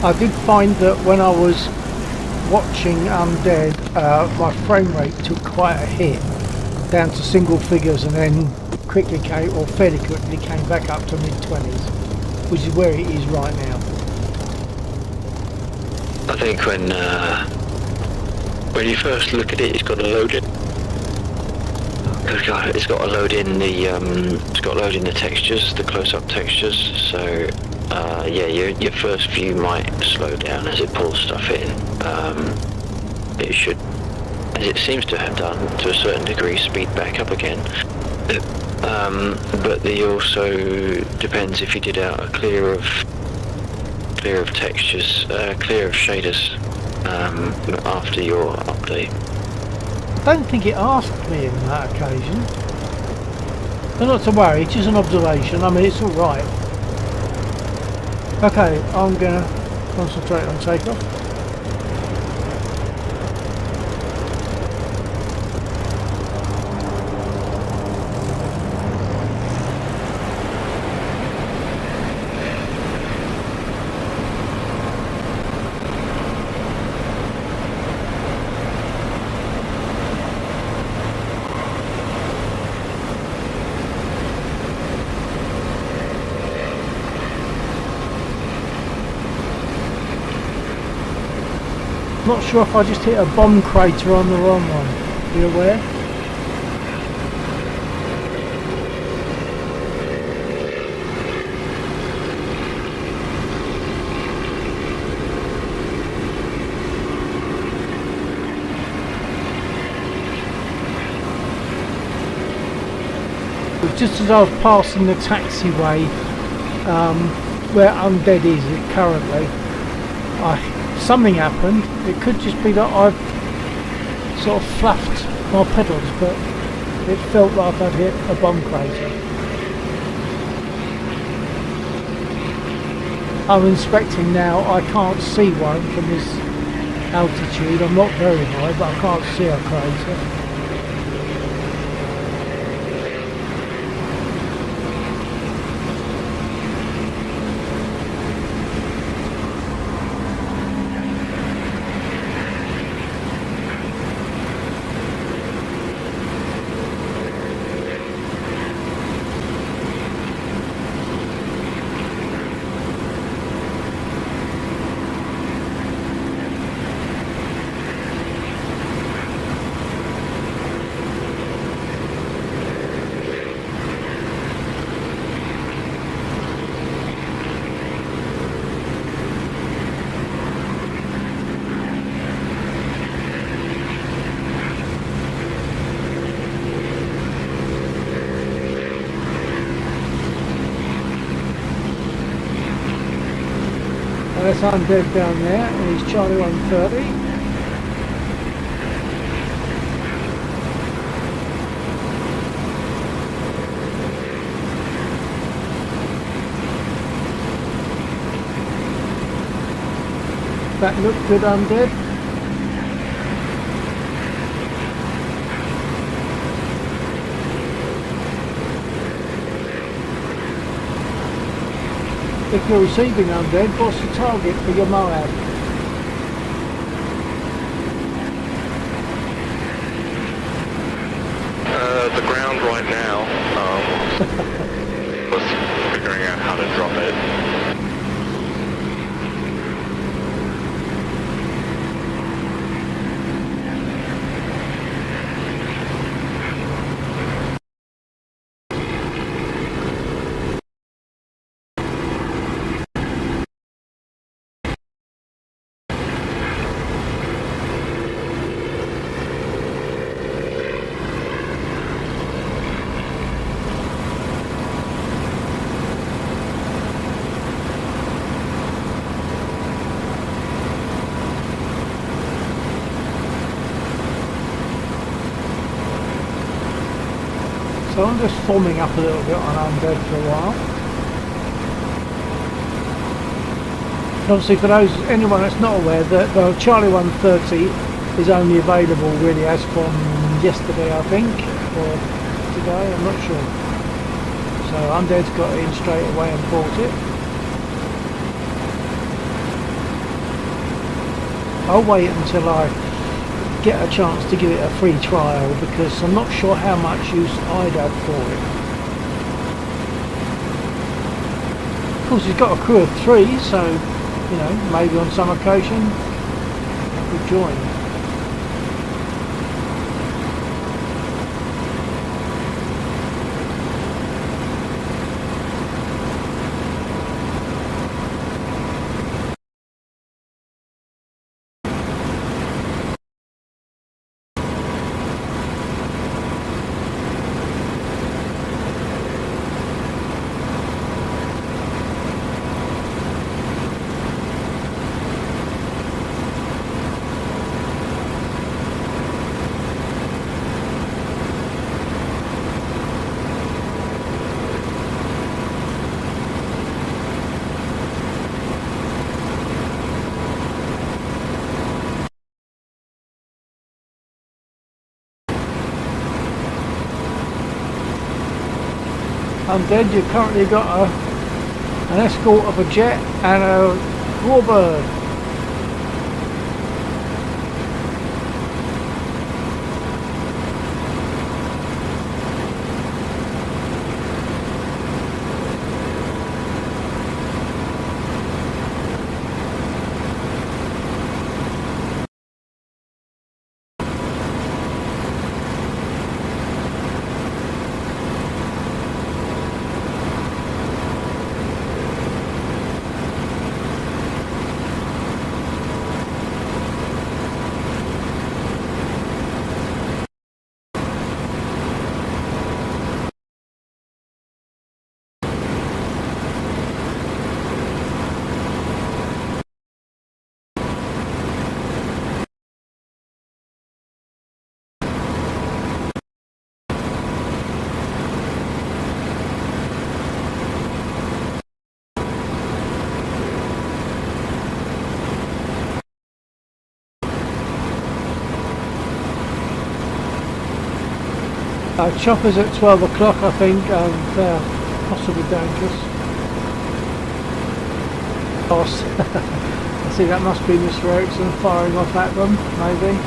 I did find that when I was watching Undead, my frame rate took quite a hit down to single figures, and then quickly came, or fairly quickly came back up to mid-20s, which is where it is right now. I think when you first look at it, it's got to load it. It's got to load in the textures, the close-up textures. So yeah, your first view might slow down as it pulls stuff in. It should, as it seems to have done to a certain degree, speed back up again. But it also depends if you did out a clear of textures, clear of shaders after your update. I don't think it asked me on that occasion. But not to worry, it's just an observation. I mean, it's alright. Okay, I'm going to concentrate on takeoff. Not sure if I just hit a bomb crater on the wrong one. Are you aware? Just as I was passing the taxiway where Undead is currently, something happened. It could just be that I've sort of fluffed my pedals, but it felt like I'd hit a bomb crater. I'm inspecting now. I can't see one from this altitude. I'm not very high, but I can't see a crater. that's undead down there, and he's Charlie 130. That looked good, undead. If you're receiving undead, what's the target for your Moab? The ground right now. Was figuring out how to drop it. So I'm just foaming up a little bit on undead for a while. And obviously, for anyone that's not aware, that the Charlie 130 is only available really as from yesterday, I think, or today, I'm not sure. So undead's got in straight away and bought it. I'll wait until I get a chance to give it a free trial, because I'm not sure how much use I'd have for it. Of course, he's got a crew of 3, so you know, maybe on some occasion I could join. Undead, you've currently got an escort of a jet and a warbird. Choppers at 12 o'clock, I think, and possibly dangerous. Boss. I see that must be Mr. Ericsson firing off at them, maybe.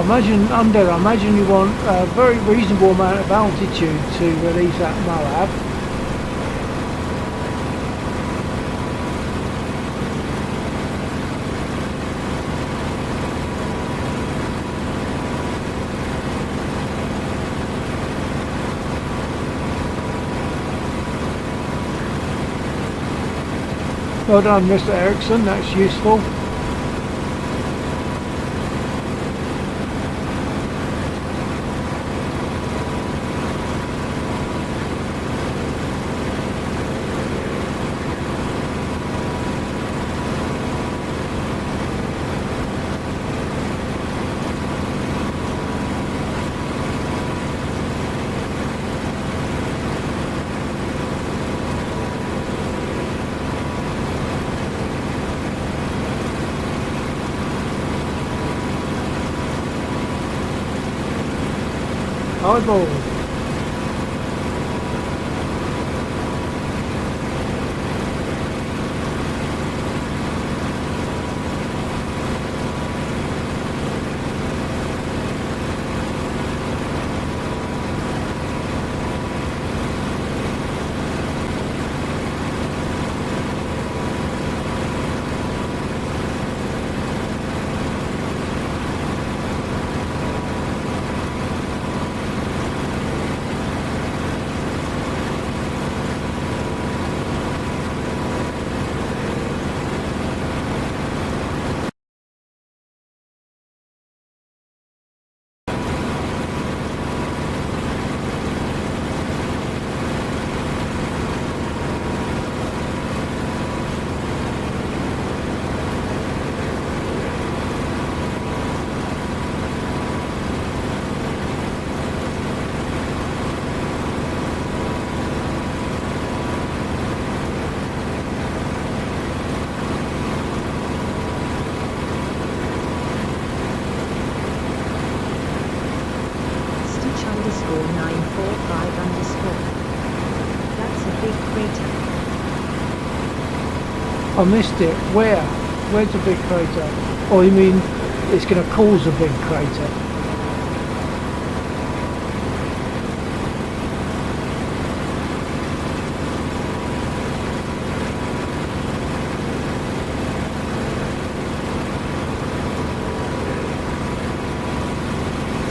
I imagine you want a very reasonable amount of altitude to release that Moab. Well done, Mr. Ericsson, that's useful. Eyeball. I missed it. Where? Where's the big crater? Oh, you mean it's going to cause a big crater?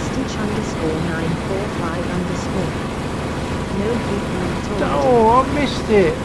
Stitch_945_. No people at all. Oh, I missed it.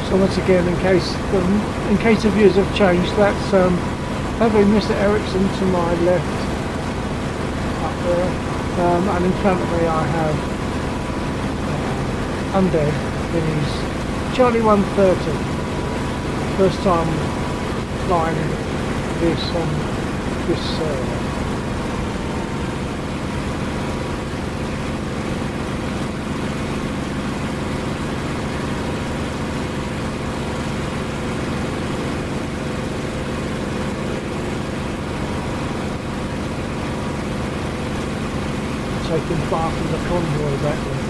So once again, in case the views have changed, that's having Mr. Ericsson to my left up there, and in front of me I have Undead in his Charlie 130. First time flying this on this server. Taking far from the convoy back there.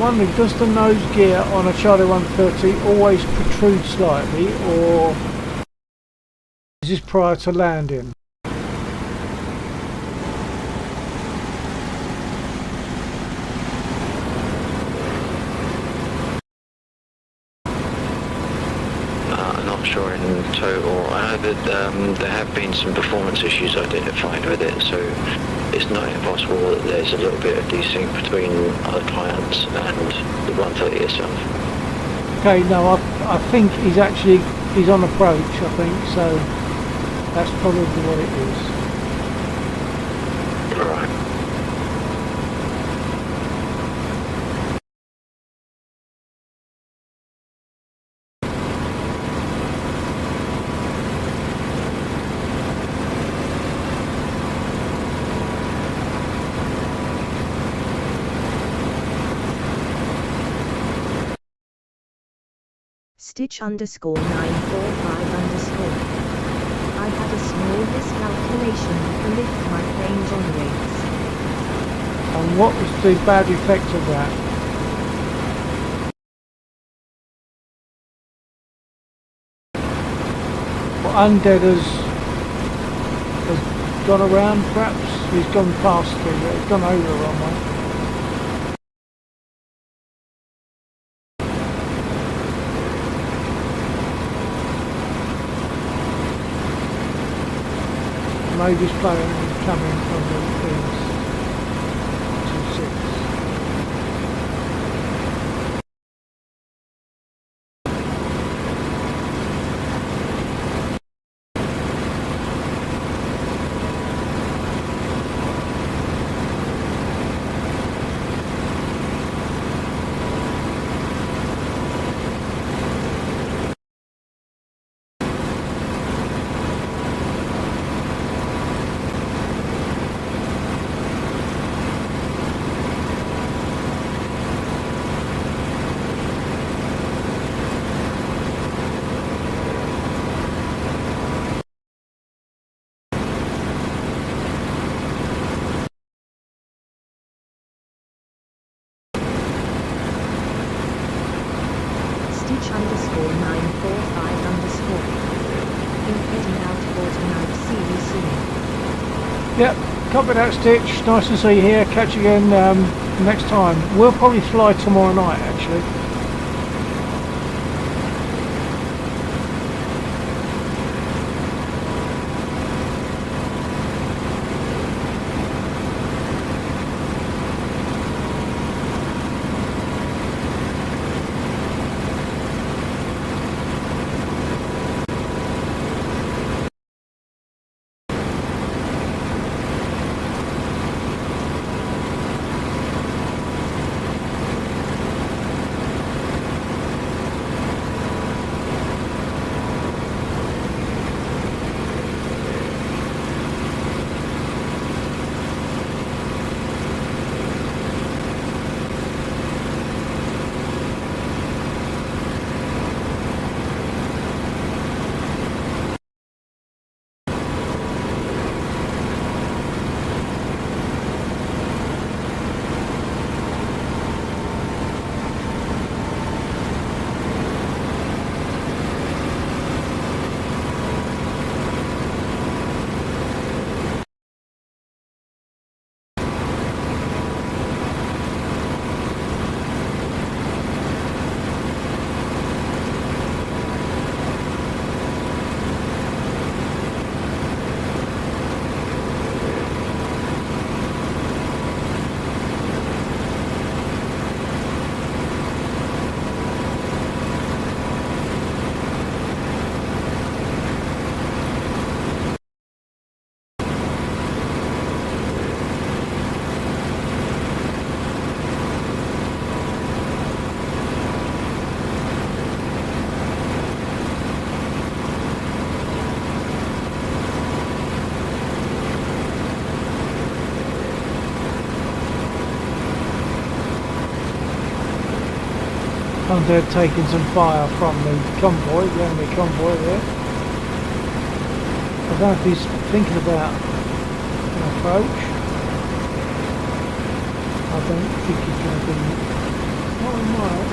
I'm wondering, does the nose gear on a Charlie 130 always protrude slightly, or is this prior to landing? I'm not sure in total. I know that there have been some performance issues identified with it, so it's not impossible that there's a little bit of desync between other clients and the 130 itself. Okay, no, I think he's on approach, I think, so that's probably what it is. Right. Stitch _945 _ I had a small miscalculation with the lift my plane's on rates. And what was the bad effect of that? Well, Undead has gone around, perhaps? He's gone past he's gone over the wrong way. Maybe he's coming from the east. 26. Stitch _945 _ In heading out for tonight, see you soon. Yep, copy that, Stitch. Nice to see you here. Catch you again next time. We'll probably fly tomorrow night, actually. They're taking some fire from the convoy, the enemy convoy there. I don't know if he's thinking about an approach. I don't think he's going to be Not a mile.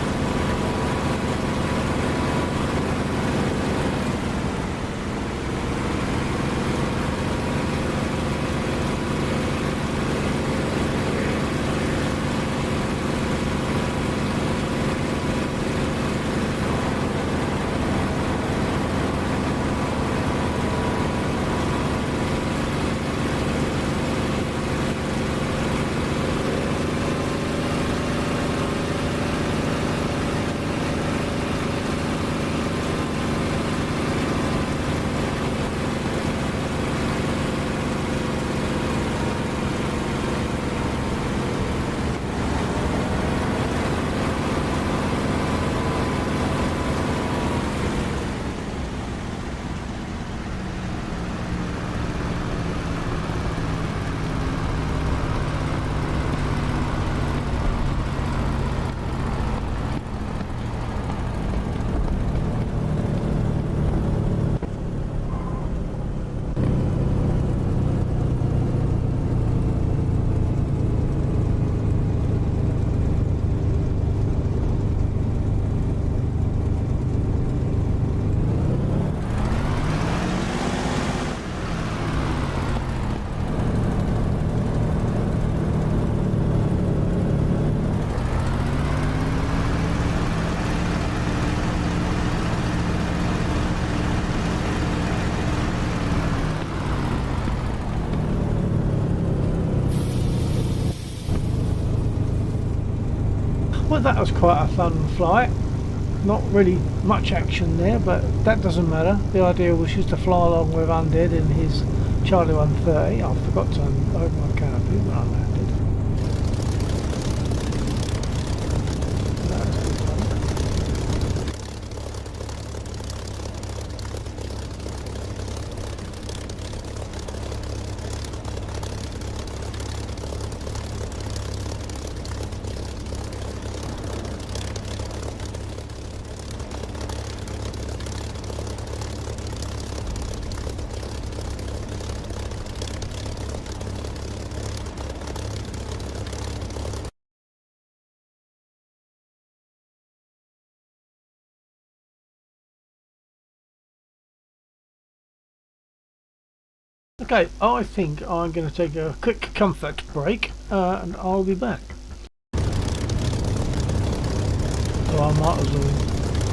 Well, that was quite a fun flight. Not really much action there, but that doesn't matter. The idea was just to fly along with Undead in his Charlie 130. I forgot to open my canopy when I landed. That was good fun. Okay, I think I'm going to take a quick comfort break and I'll be back. So I might as well.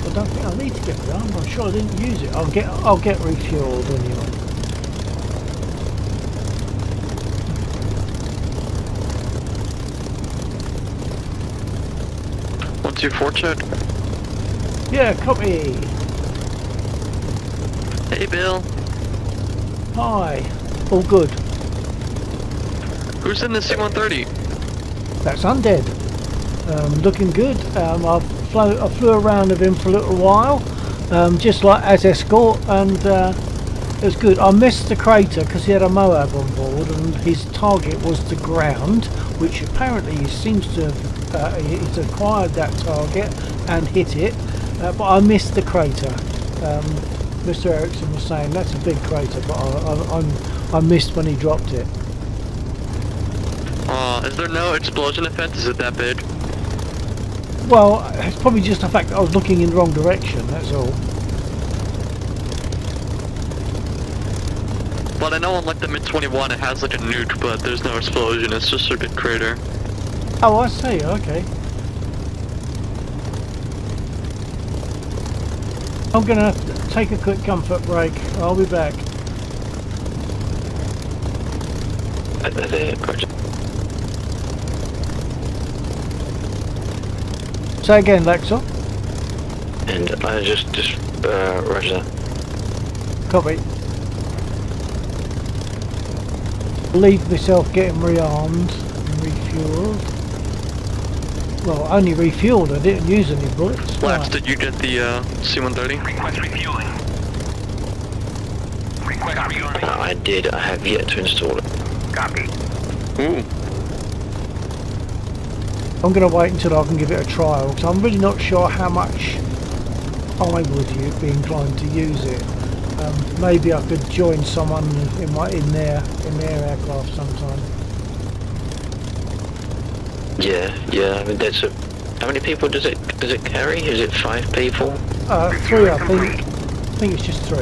I don't think I need to get around. I'm sure I didn't use it. I'll get refueled anyway. What's your fortune? Yeah, copy. Hey, Bill. Hi. All good. Who's in the C-130? That's Undead. Looking good. I flew around with him for a little while, just like as escort, and it was good. I missed the crater because he had a Moab on board, and his target was the ground, which apparently he seems to have he's acquired that target and hit it, but I missed the crater. Mr. Ericsson was saying that's a big crater, but I missed when he dropped it. Is there no explosion effect? Is it that big? Well, it's probably just the fact that I was looking in the wrong direction, that's all. But I know on like the MiG-21 it has like a nuke, but there's no explosion, it's just a big crater. Oh, I see, okay. I'm gonna take a quick comfort break. I'll be back. Say again, Lexor. And I just roger that. Copy. Leave myself getting rearmed and refueled. Well, I only refueled, I didn't use any bullets. Lax, did you get the C-130? Request refueling. Request refueling. I did. I have yet to install it. Copy. Ooh. I'm going to wait until I can give it a trial, because I'm really not sure how much I would be inclined to use it. Maybe I could join someone in their aircraft sometime. Yeah. I mean, that's a How many people does it carry? Is it 5 people? 3, I think. I think it's just 3.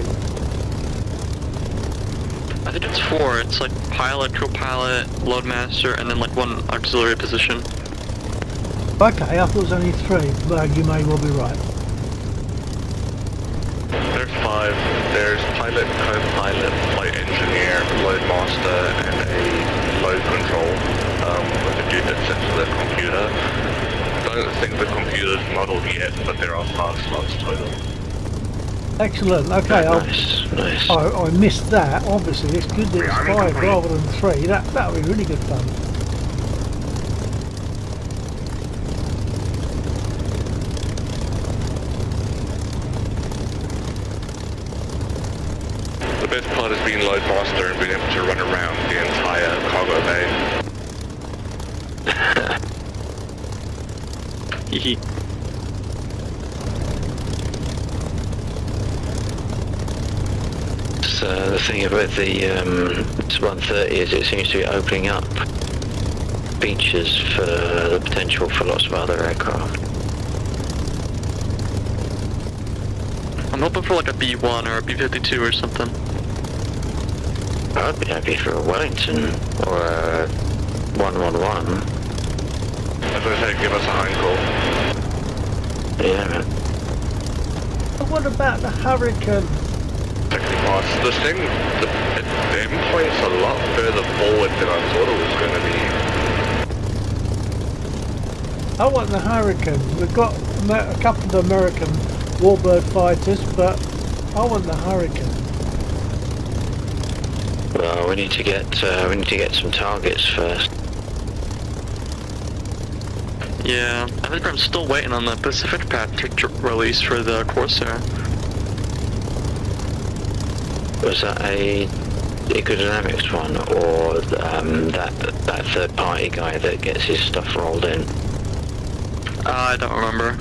I think it's 4. It's like pilot, co-pilot, loadmaster, and then like 1 auxiliary position. Okay, I thought it was only 3, but you may well be right. There's 5. There's pilot, co-pilot, flight engineer, loadmaster, and a load control with a dude that sits with a computer. Don't think the computer's modeled yet, but there are 5 slots total. Excellent. Okay, Nice. I missed that. Obviously, it's good that it's 5 rather than 3. That would be really good fun. The best part is being loadmaster and being able to run around the entire cargo bay. Hee. So the thing about the 130 is it seems to be opening up features for the potential for lots of other aircraft. I'm hoping for like a B1 or a B-52 or something. I'd be happy for a Wellington or a 111. As I say, give us a hind call. Yeah, man. But what about the Hurricane? The thing, the endpoint's a lot further forward than I thought it was going to be. I want the Hurricane. We've got a couple of American Warbird fighters, but I want the Hurricane. Well, we need to get some targets first. Yeah, I think I'm still waiting on the Pacific Path to release for the Corsair. Was that a Ecodynamics one, or that third party guy that gets his stuff rolled in? I don't remember.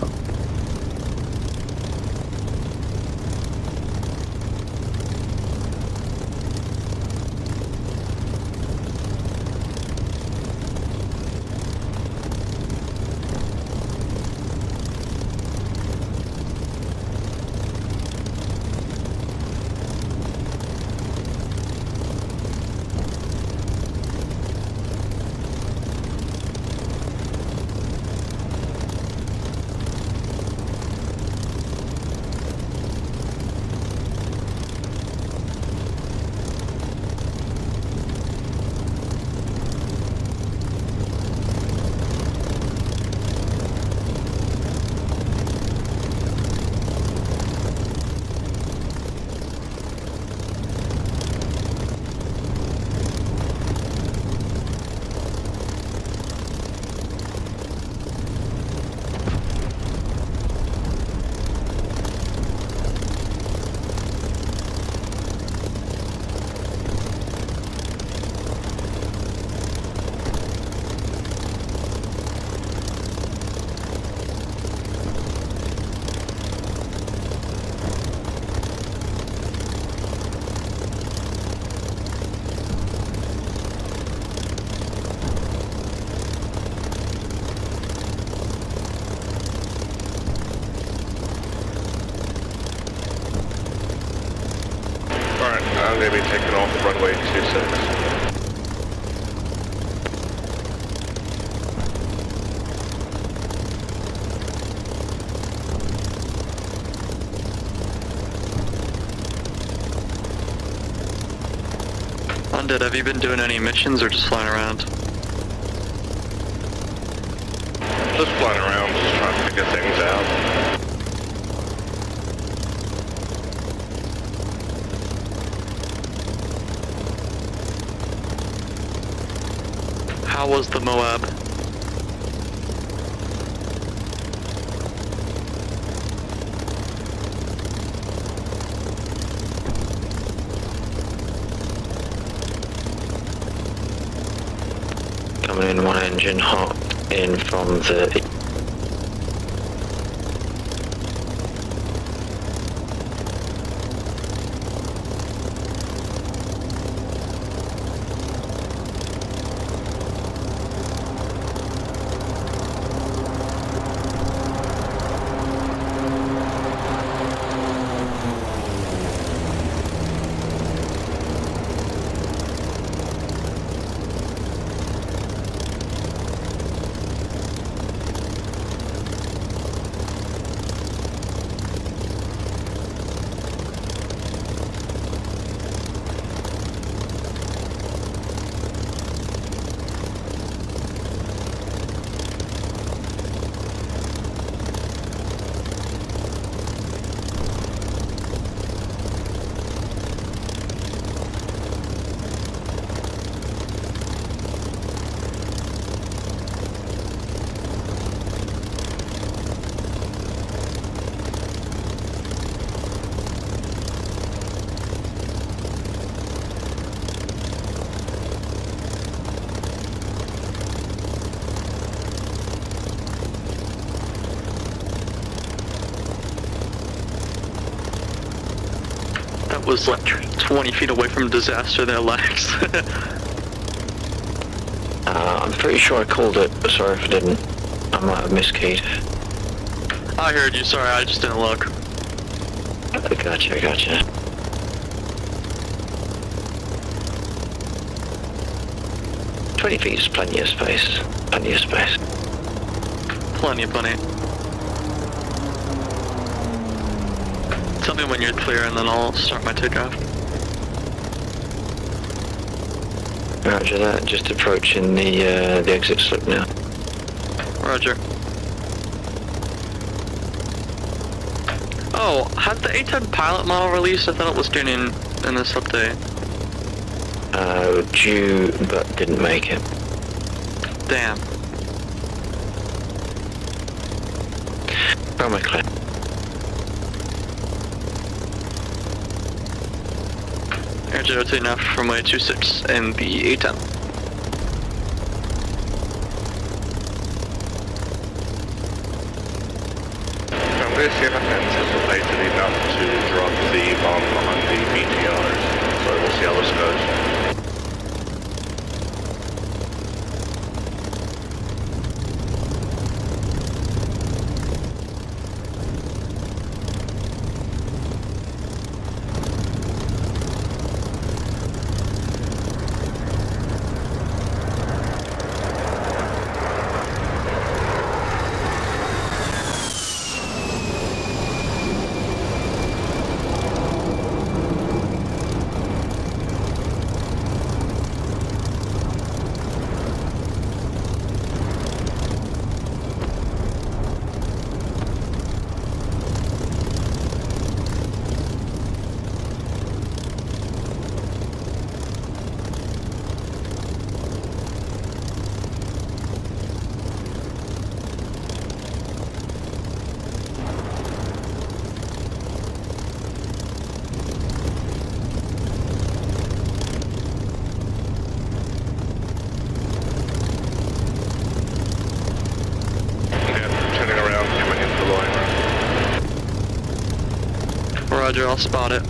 I'm going to be taking off runway 26. Undead, have you been doing any missions or just flying around? Just flying around, just trying to figure things out. How was the Moab? Coming in one engine hot in from the... That was like 20 feet away from disaster there, Lex. I'm pretty sure I called it, but sorry if I didn't. I might have miskeyed. I heard you, sorry, I just didn't look. Gotcha. 20 feet is plenty of space. Plenty. Plenty. Tell me when you're clear and then I'll start my takeoff. Roger that, just approaching the exit slip now. Roger. Oh, had the A10 pilot model released? I thought it was due in this update. Due, but didn't make it. Damn. Where am I clear? Air 02 now from my 26 and the A10. I'm going to see if I can anticipate enough to drop the bomb on the BTRs. So we'll see how this goes. Roger, I'll spot it.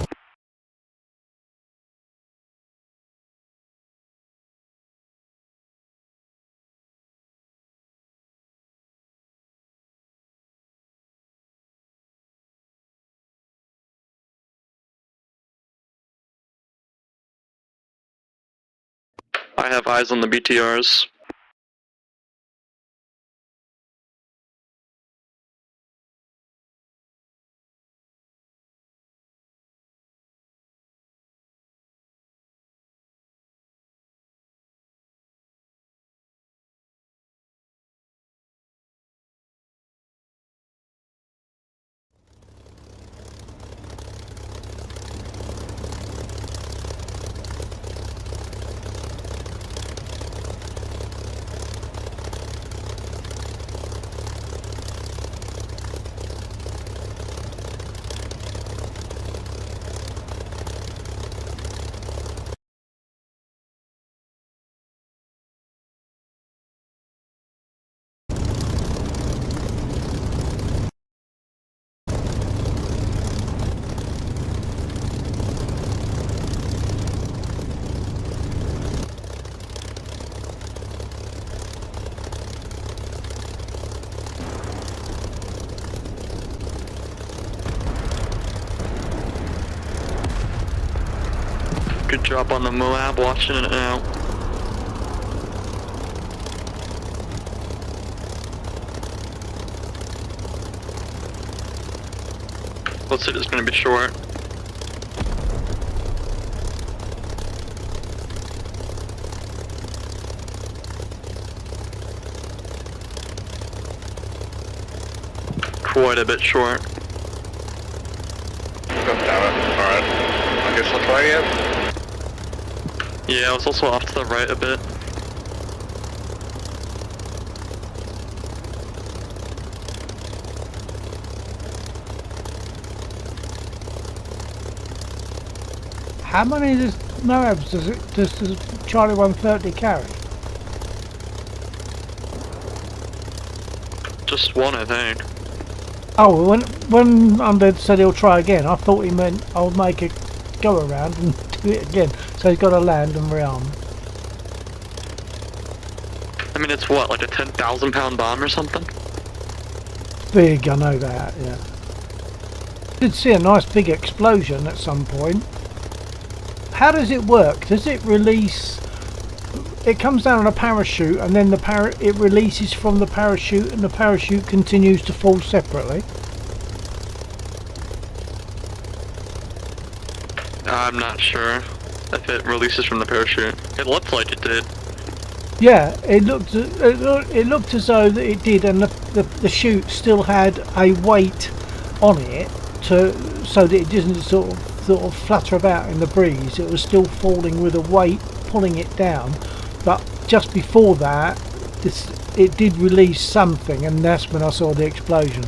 I have eyes on the BTRs. Good job on the Moab, watching it now. Looks like it's gonna be short. Quite a bit short. God damn it. Alright. I guess I'll try again. Yeah, I was also off to the right a bit. How many Moabs does Charlie 130 carry? Just one, I think. Oh, when Undead said he'll try again, I thought he meant I'll make a go around and do it again. So he's got to land and rearm. I mean, it's what, like a 10,000 pound bomb or something? Big, I know that, yeah. Did see a nice big explosion at some point. How does it work? Does it release... It comes down on a parachute and then it releases from the parachute and the parachute continues to fall separately? I'm not sure if it releases from the parachute. It looked like it did. Yeah, it looked as though that it did, and the chute still had a weight on it so that it didn't sort of flutter about in the breeze. It was still falling with a weight pulling it down, but just before that it did release something, and that's when I saw the explosion.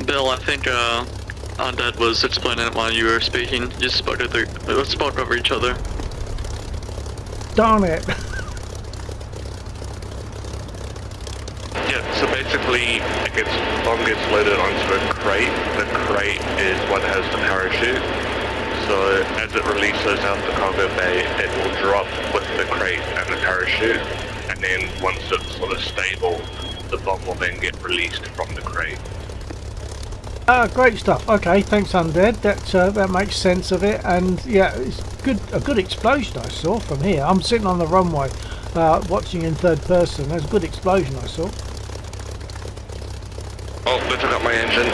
Bill, I think Undead was explaining it while you were speaking. You just spoke over each other. Darn it. Yeah, so basically, bomb gets loaded onto a crate. The crate is what has the parachute. So as it releases out the cargo bay, it will drop with the crate and the parachute. And then once it's sort of stable, the bomb will then get released from the crate. Great stuff. Okay, thanks Undead. That makes sense of it, and yeah, it's a good explosion I saw from here. I'm sitting on the runway watching in third person. There's a good explosion I saw. Oh, they took out my engine.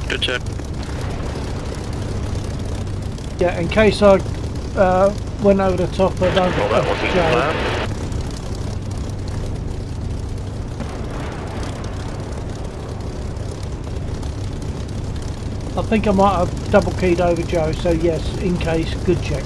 Good check. Yeah, in case I went over the top, I don't. Well, that wasn't the plan. I think I might have double keyed over Joe, so yes, in case, good check.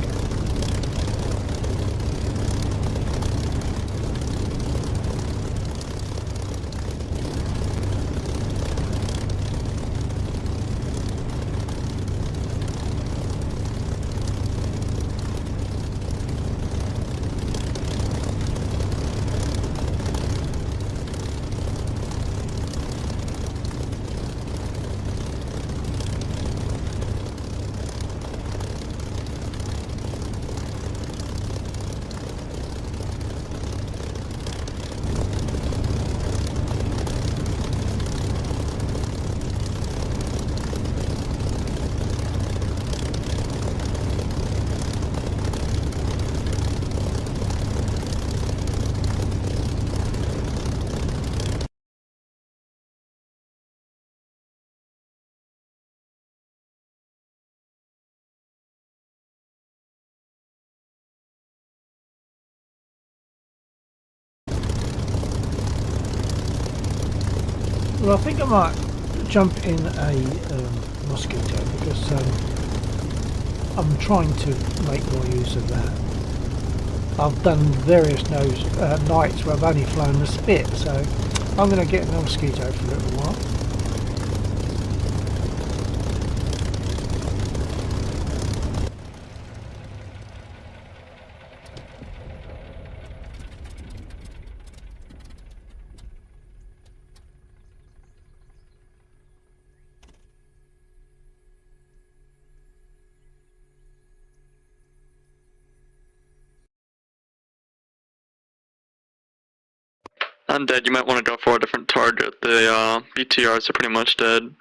Well, I think I might jump in a mosquito because I'm trying to make more use of that. I've done various nights where I've only flown the Spit, so I'm going to get in a mosquito for a little while. Undead, you might want to go for a different target. The BTRs are pretty much dead.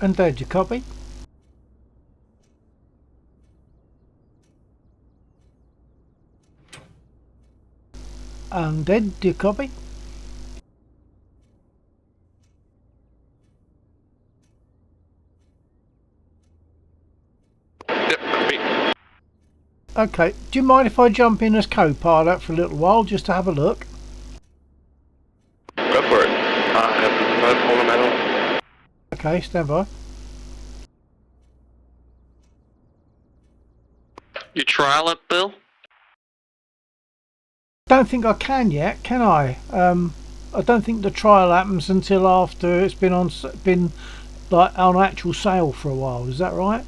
Undead, you copy? Undead, do you copy? Yep, copy. Okay, do you mind if I jump in as co-pilot for a little while just to have a look? Go for it. I have no problem at all. Okay, stand by. You trial it, Bill? Don't think I can yet, can I? I don't think the trial happens until after it's been like on actual sale for a while. Is that right?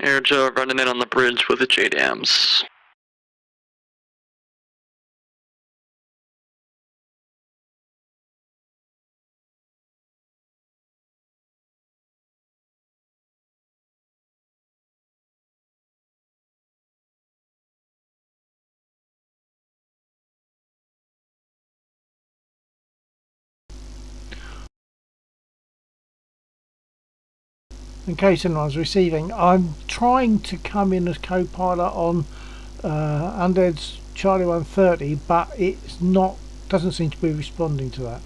Air Joe running in on the bridge with the JDAMs. In case anyone's receiving, I'm trying to come in as co-pilot on Undead's Charlie 130, but it's not, doesn't seem to be responding to that.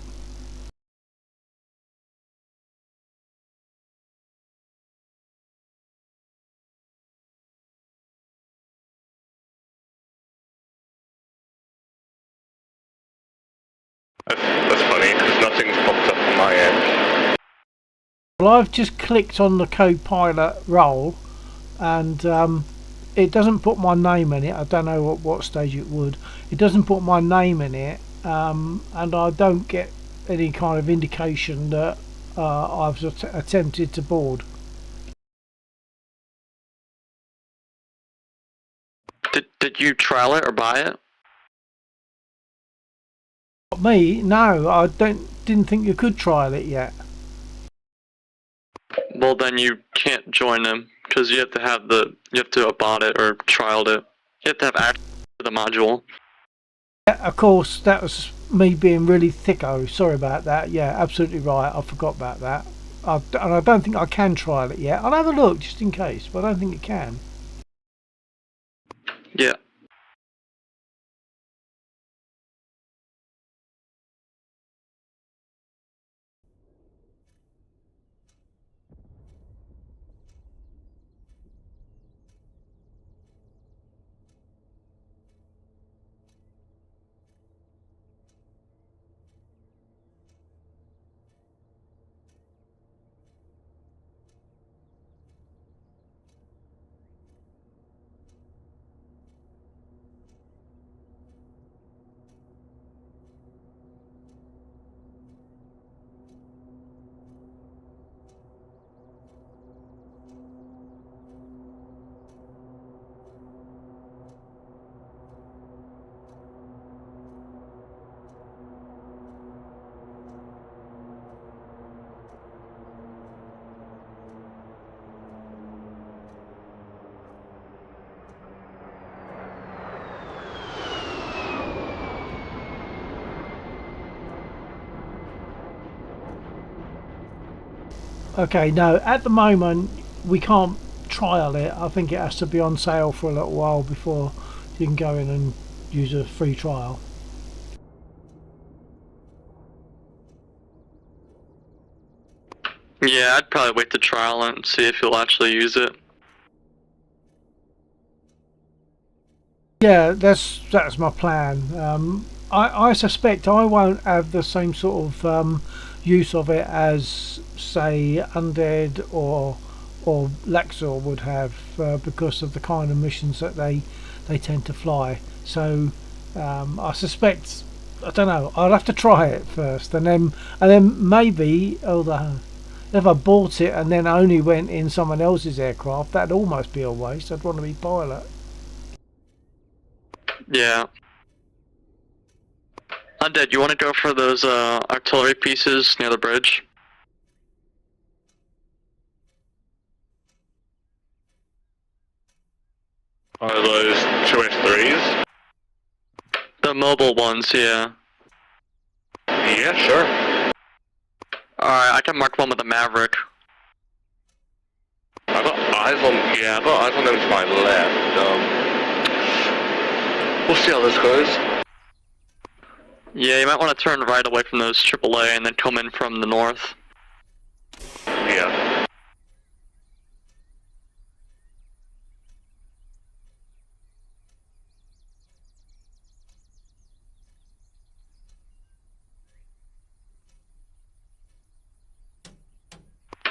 That's funny, because nothing's popped up on my end. Well, I've just clicked on the co-pilot role, and it doesn't put my name in it. I don't know at what stage it would. It doesn't put my name in it, and I don't get any kind of indication that I've attempted to board. Did you trial it or buy it? Me? No, I didn't think you could trial it yet. Well, then you can't join them because you have to have bought it or trialed it. You have to have access to the module. Yeah, of course, that was me being really thicko. Sorry about that. Yeah, absolutely right. I forgot about that. And I don't think I can trial it yet. I'll have a look just in case, but I don't think it can. Yeah. Okay, no, at the moment we can't trial it. I think it has to be on sale for a little while before you can go in and use a free trial. Yeah, I'd probably wait to trial it and see if you'll actually use it. Yeah, that's my plan. I suspect I won't have the same sort of use of it as, say, Undead or Lexor would have because of the kind of missions that they tend to fly. So I suspect, I don't know. I'll have to try it first, and then maybe, although if I bought it and then only went in someone else's aircraft, that'd almost be a waste. I'd want to be pilot. Yeah. Undead, you want to go for those artillery pieces near the bridge? Are those 2S3s? The mobile ones, yeah. Yeah, sure. Alright, I can mark one with the Maverick. I got eyes on them to my left. We'll see how this goes. Yeah, you might want to turn right away from those AAA and then come in from the north. Yeah.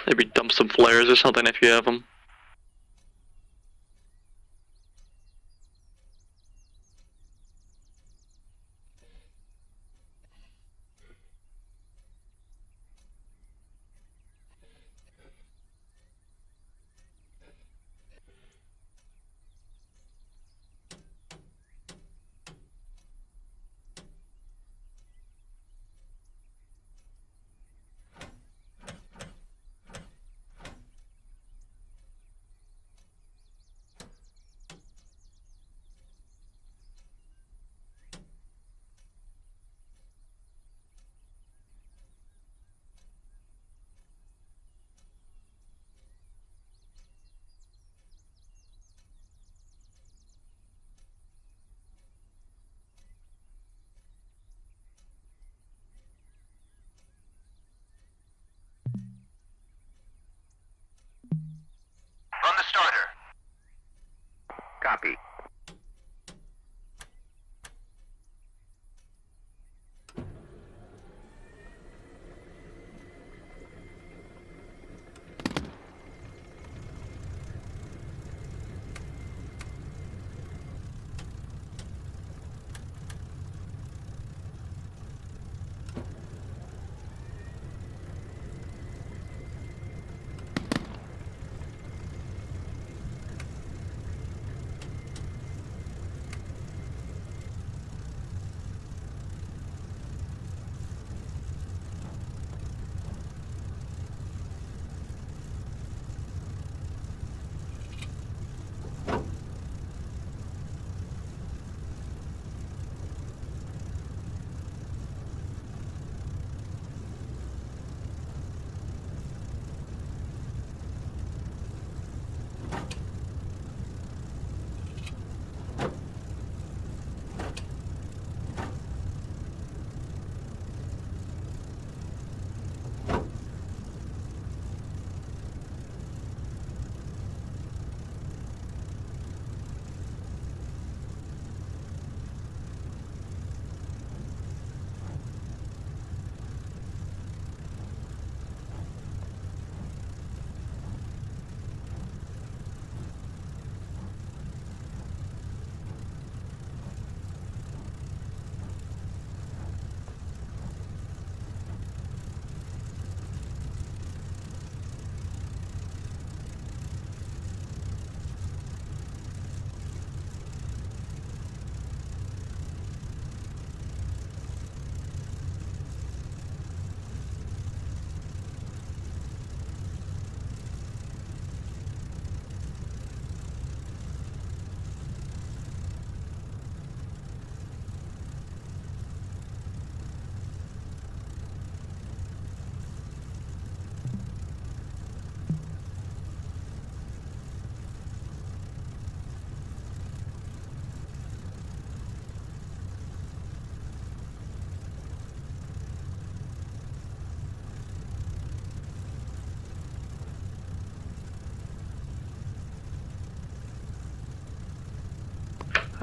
Maybe dump some flares or something if you have them.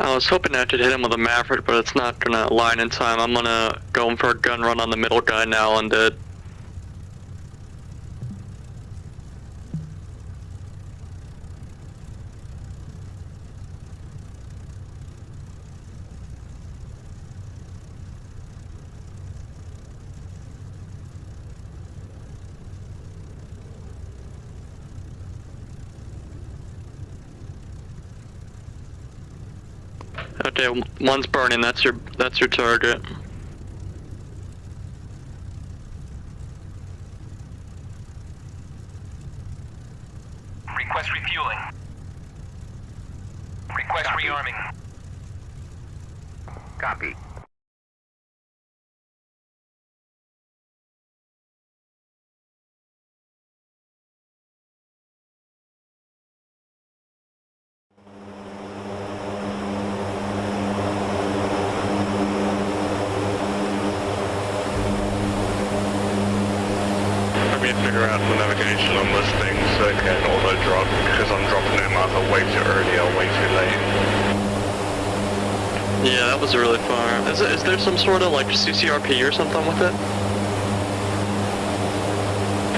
I was hoping I could hit him with a Maverick, but it's not gonna align in time. I'm gonna go in for a gun run on the middle guy now and dead. Okay, one's burning. That's your target. Request refueling. Request rearming. Copy. Let me figure out the navigation on this thing so it can auto-drop, because I'm dropping them either way too early or way too late. Yeah, that was really far. Is there some sort of like CCRP or something with it?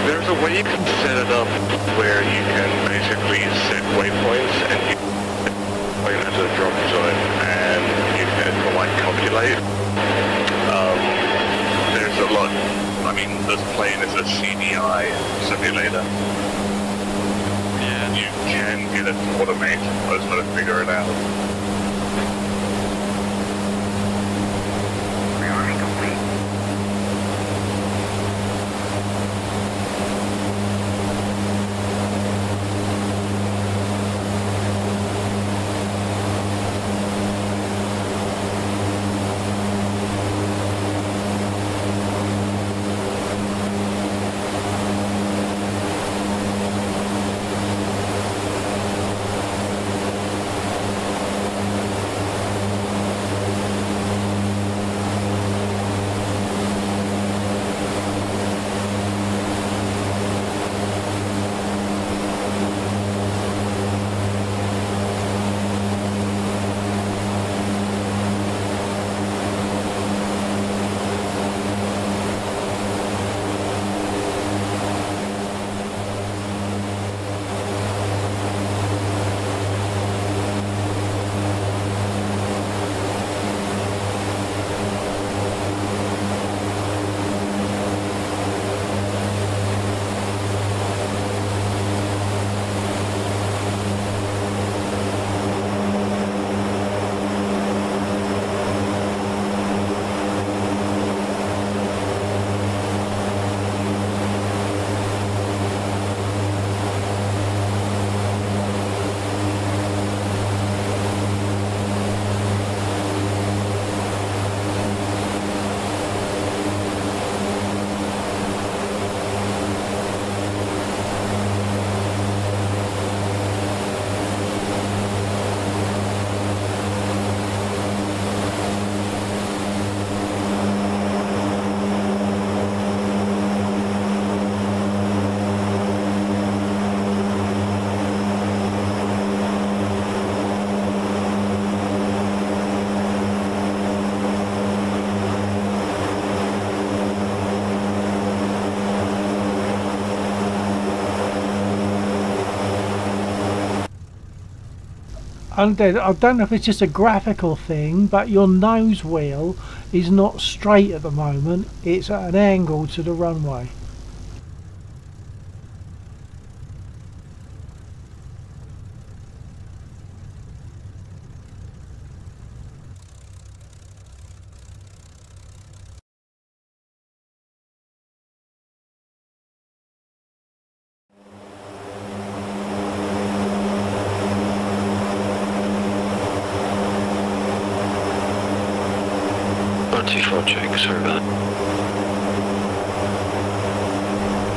There's a way you can set it up where you can basically set waypoints and you point at a drop zone and you can like calculate. There's a lot. I mean, this plane is a CDI simulator. Yeah. You can get it to automate, I just gotta figure it out. Rearming complete. Undead, I don't know if it's just a graphical thing, but your nose wheel is not straight at the moment. It's at an angle to the runway. Check, sorry about that.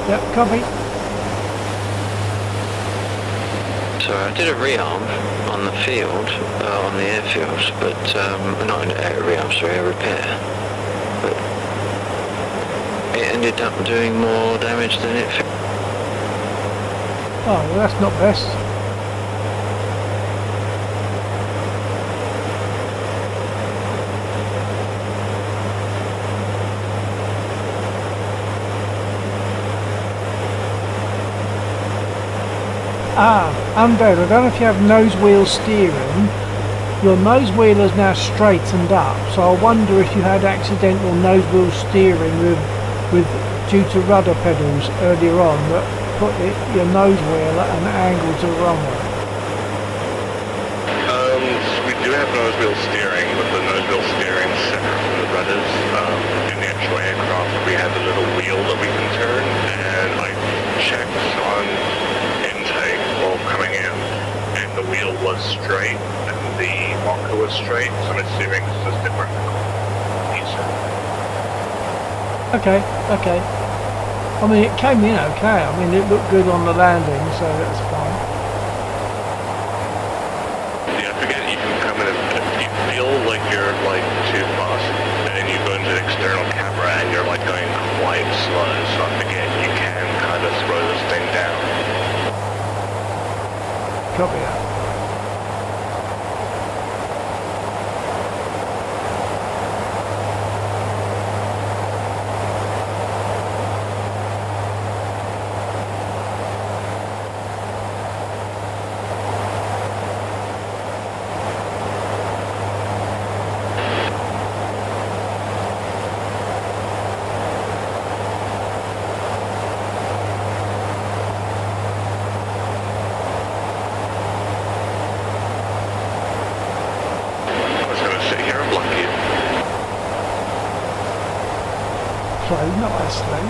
Yep, copy. So I did a rearm on the field, on the airfield, but not an air rearm, sorry, a repair. But it ended up doing more damage than it. Oh, well, that's not best. Undead, I don't know if you have nose wheel steering. Your nose wheel is now straightened up, so I wonder if you had accidental nose wheel steering with due to rudder pedals earlier on that put your nose wheel at an angle to the runway. We do have nose wheel steering, but the nose wheel steering is separate from the rudders. In the actual aircraft, we have a little wheel that we can turn, and I checked on intake while coming in, and the wheel was straight, and the marker was straight, so I'm assuming it's just different. Okay. I mean, it came in okay. I mean, it looked good on the landing, so that's fine. Yeah, I forget you can come in if you feel like you're like too fast, and you go into the external camera and you're like going quite slow, so I forget you can kind of throw this thing down. Copy that. Slow, not as slow.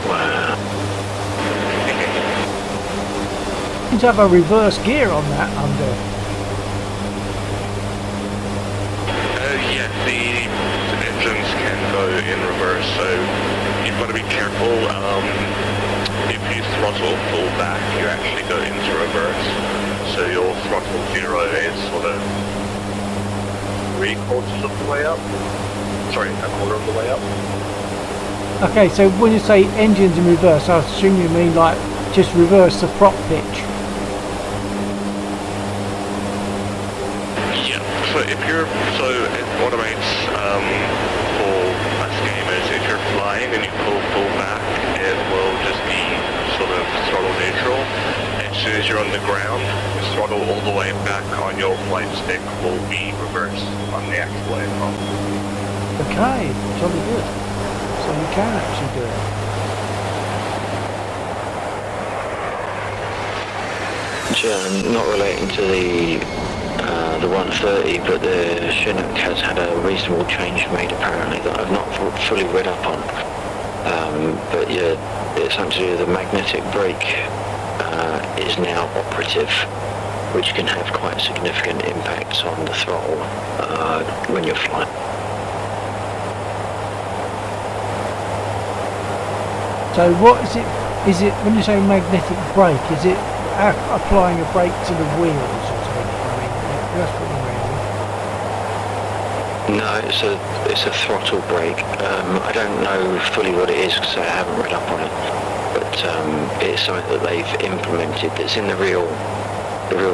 Wow. You have a reverse gear on that under. Yeah, the engines can go in reverse, so you've got to be careful. If you throttle full back, you actually go into reverse. So your throttle zero is sort of 3/4 of the way up. Sorry, a quarter of the way up. Okay, so when you say engines in reverse, I assume you mean like just reverse the prop pitch. Yeah, so it automates for us gamers. If you're flying and you pull full back, it will just be sort of throttle neutral. As soon as you're on the ground, the throttle all the way back on your flight stick will be reversed on the actual aircraft. Okay, jolly good. So you can actually do it. Not relating to the 130, but the Chinook has had a reasonable change made apparently that I've not fully read up on. But yeah, it's something to do with the magnetic brake is now operative, which can have quite significant impacts on the throttle when you're flying. So what is it? Is it when you say magnetic brake? Is it applying a brake to the wheels or something? I mean, that's what you mean. No, it's a throttle brake. I don't know fully what it is because I haven't read up on it. But it's something that they've implemented that's in the real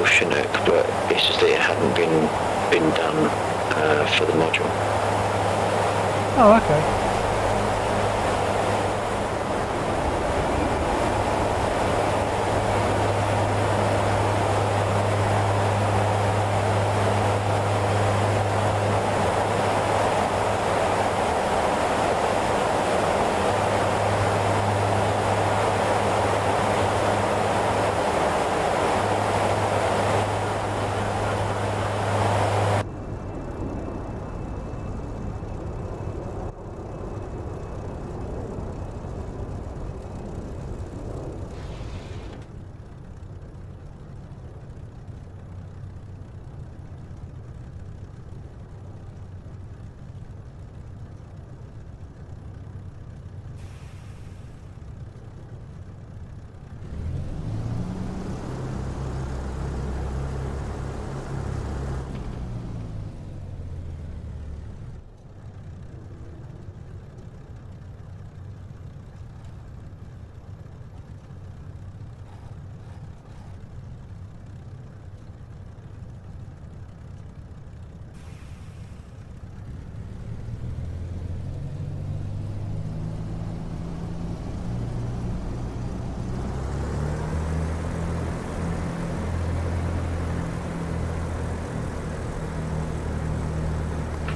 Chinook, but it's just that it hadn't been done for the module. Oh, okay.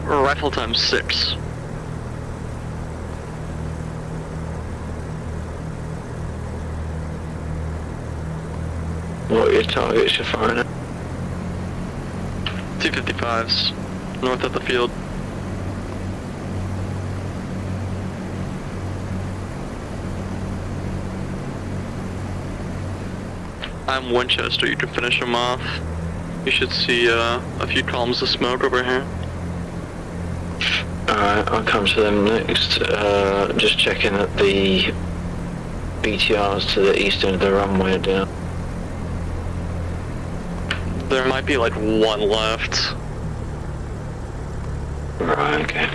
Rifle time 6. What are your targets you're firing at? T-55s, north of the field. I'm Winchester, you can finish them off. You should see a few columns of smoke over here. Alright, I'll come to them next. Just checking that the BTRs to the east end of the runway are down. There might be like one left. Right, okay.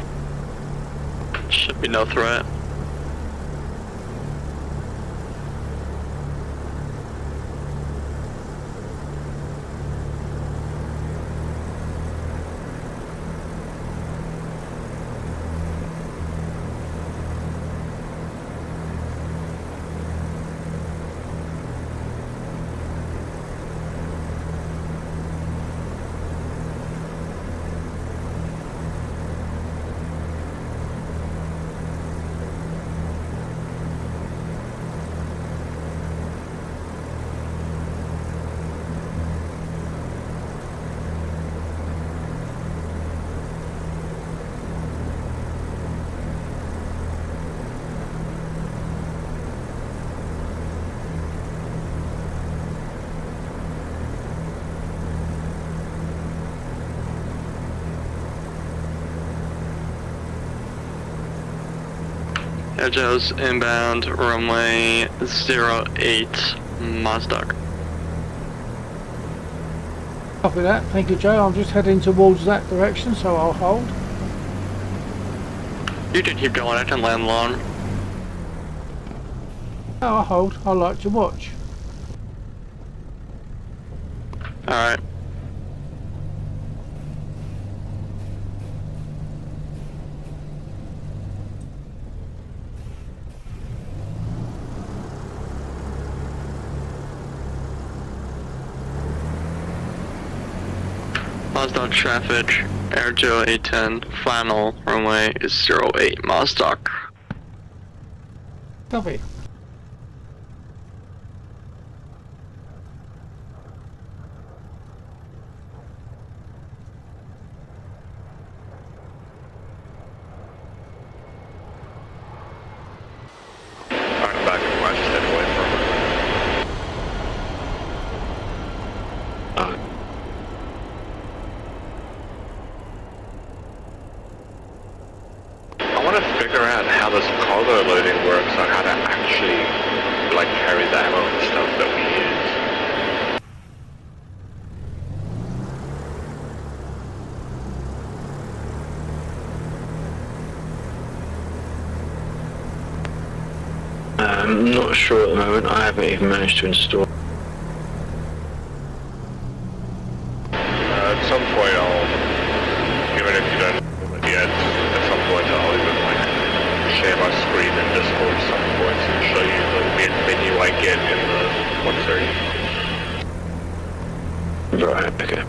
Should be no threat. Joe's inbound runway 08 Mozdok. Copy that. Thank you, Joe. I'm just heading towards that direction, so I'll hold. You can keep going, I can land long. No, I'll hold. I like to watch. Alright. Mozdok traffic, Air Joe 810, final runway is 08 Mozdok. Copy. I'm back in my step away from it. I want to figure out how this cargo loading works on how to actually like carry the ammo and stuff that we use. I'm not sure at the moment. I haven't even managed to install. At some point I'll, even if you don't do it yet, at some point I'll even like share my screen in Discord at some point and show you the weird menu I get in the 130. Right, okay.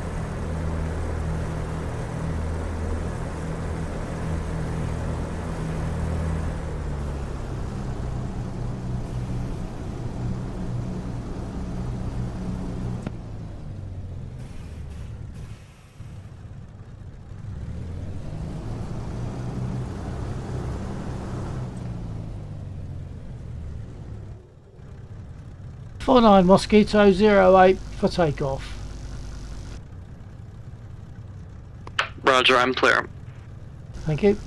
Nine Mosquito 08 for takeoff. Roger, I'm clear. Thank you.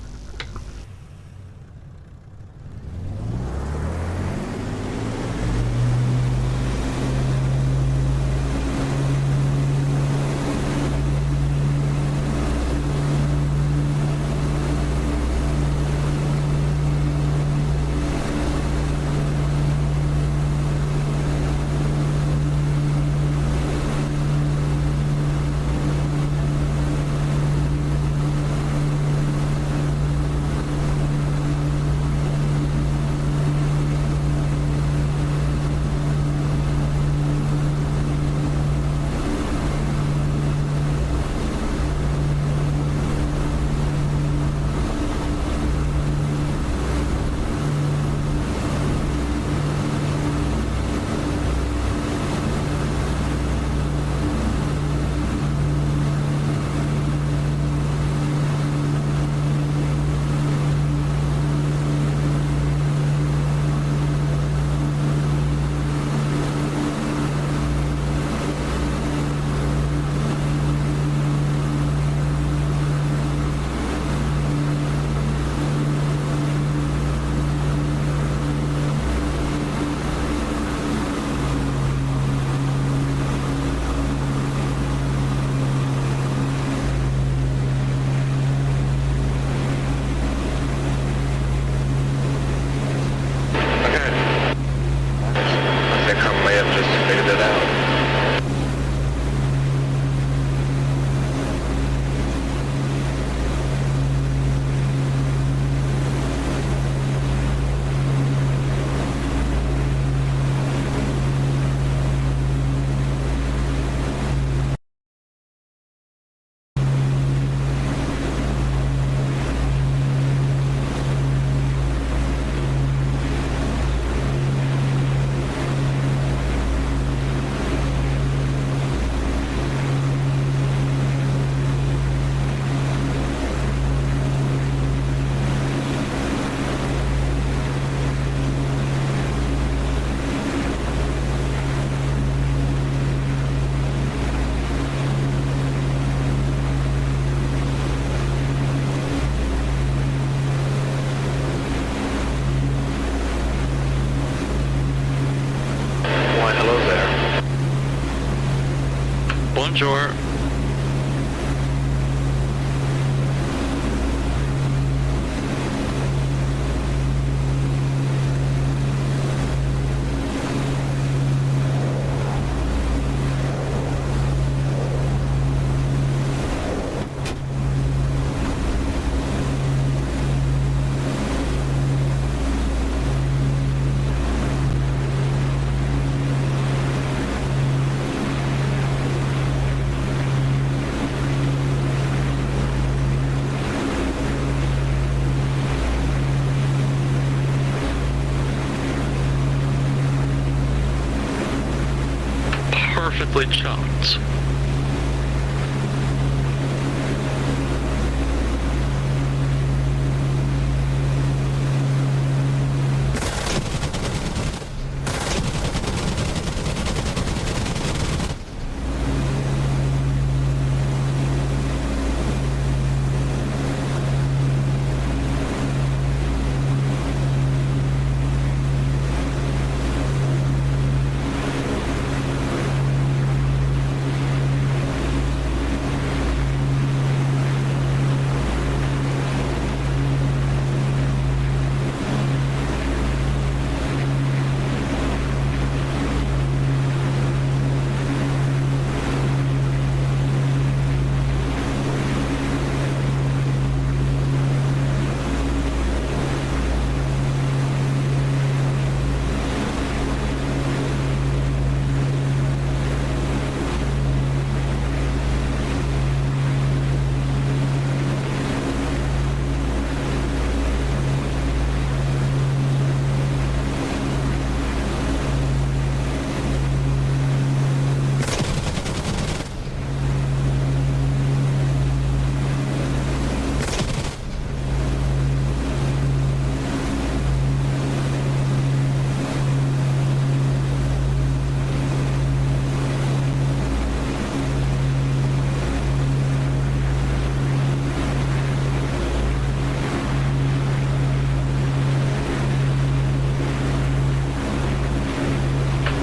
Roger. Perfectly chopped.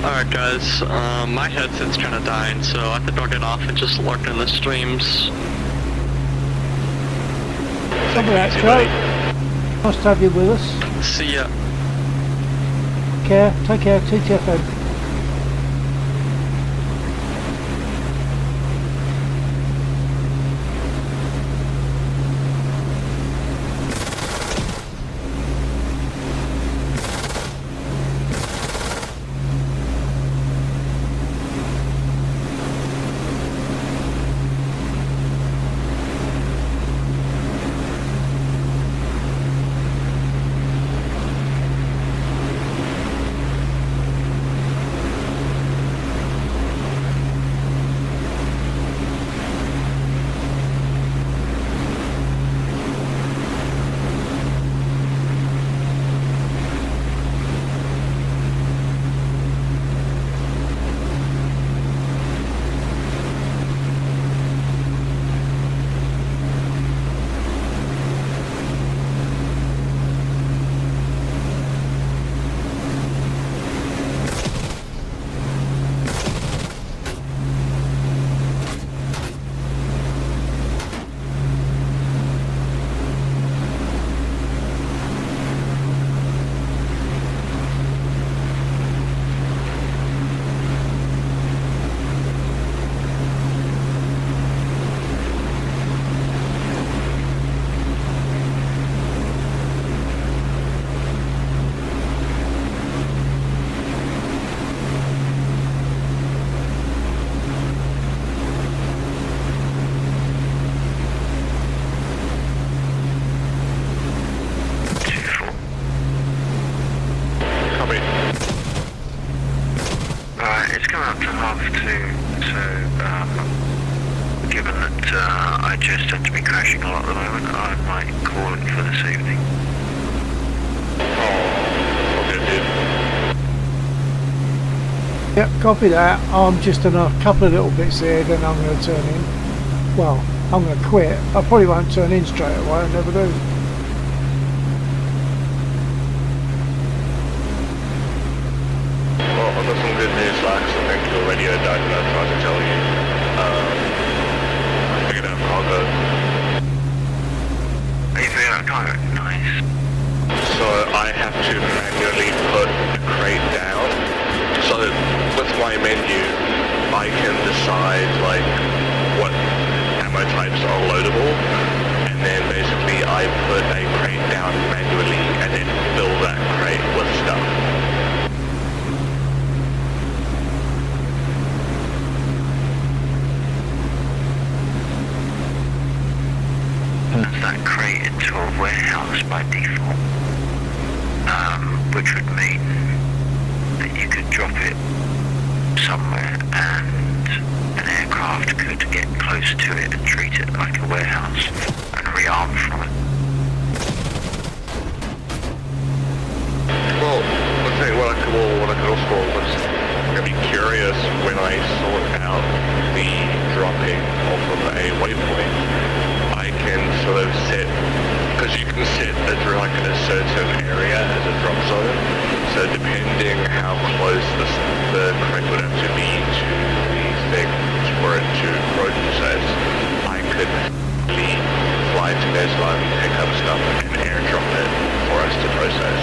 Alright guys, my headset's kinda dying, so I think I'll get off and just lurk in the streams. Something like that, nice to have you with us. See ya. Take care, TTFN. It's coming up to 1:30, so given that I just tend to be crashing a lot at the moment, I might call it for this evening. Yep, copy that. I'm just on a couple of little bits here, then I'm going to turn in. Well, I'm going to quit. I probably won't turn in straight away, I never do. Well, I've got some good news, Lax. I think your radio died, but I tried to tell you. Picking up cargo. Are you figuring out cargo? Nice. So I have to manually put the crate down. So with my menu, I can decide like what ammo types are loadable, and then basically I put a crate down manually and then fill that crate with stuff. Turns that crate into a warehouse by default, which would mean that you could drop it somewhere and an aircraft could get close to it and treat it like a warehouse and rearm from it. Well, the thing, what I could also was gonna be curious when I sort out the dropping off of a waypoint. I can sort of set, because you can set like a certain area as a drop zone. So depending how close the crate would have to be to the thing for it to process, I could fly to this one, pick up stuff, and airdrop it for us to process.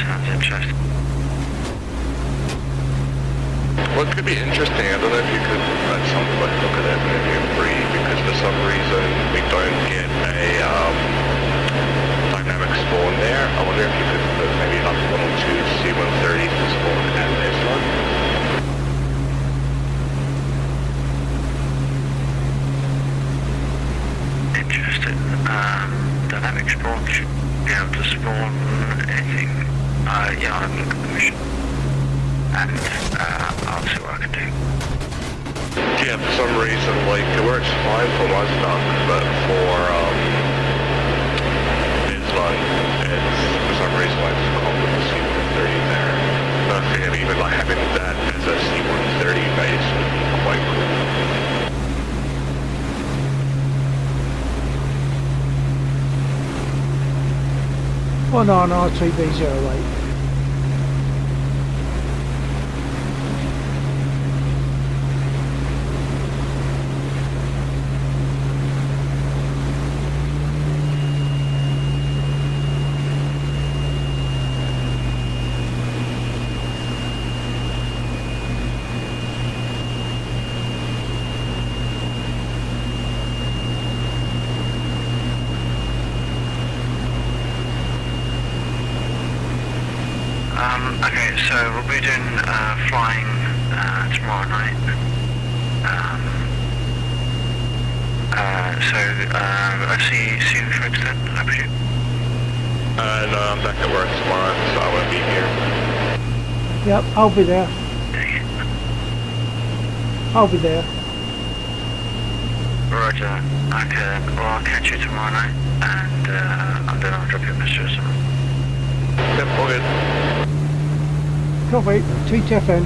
Sounds interesting. What could be interesting, I don't know if you could at some point look at it maybe in free, because for some reason we don't get a dynamic spawn there. I wonder if you could put maybe up 1 or 2 C-130s to spawn at this one. Interesting. Dynamic spawn should be able to spawn anything. Yeah, I'll look at the mission. And I'll see what I can do. Yeah, for some reason, like, it works fine for Mustang, but for this one, it's, for some reason, like, it's called with the C-130 there. And I think even like having that as a C-130 base would be quite cool. Well, no, an RTB-08. Okay, so we'll be doing flying tomorrow night. I see you folks then, I presume? No, I'm back at work tomorrow, so I won't be here. Yep, I'll be there. Dang it. I'll be there. Roger. Okay, well I'll catch you tomorrow night, and then I'll drop you a message or something. Yep, all good. Copy. TTFN.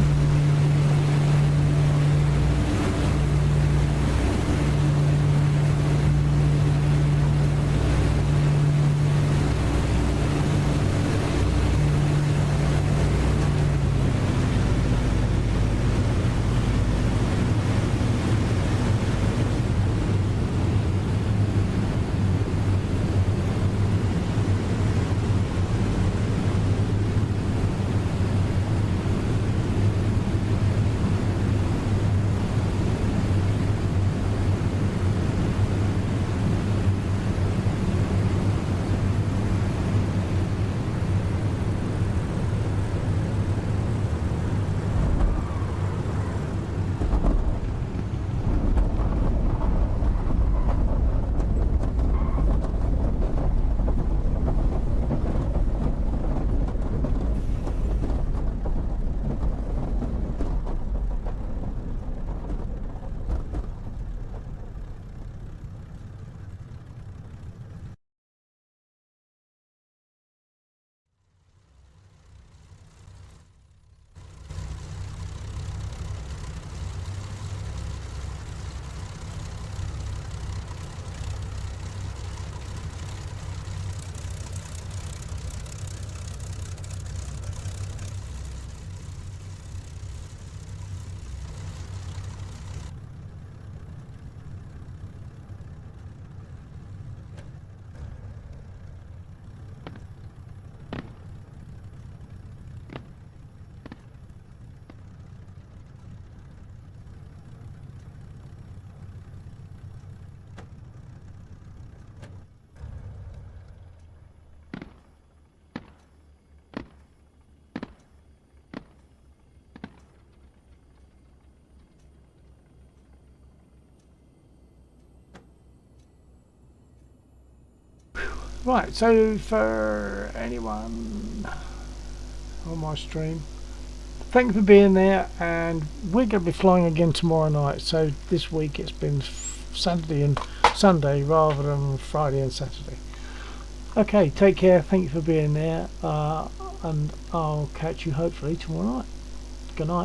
Right, so for anyone on my stream, thank you for being there, and we're going to be flying again tomorrow night. So this week it's been Saturday and Sunday rather than Friday and Saturday. Okay, take care, thank you for being there, and I'll catch you hopefully tomorrow night. Good night.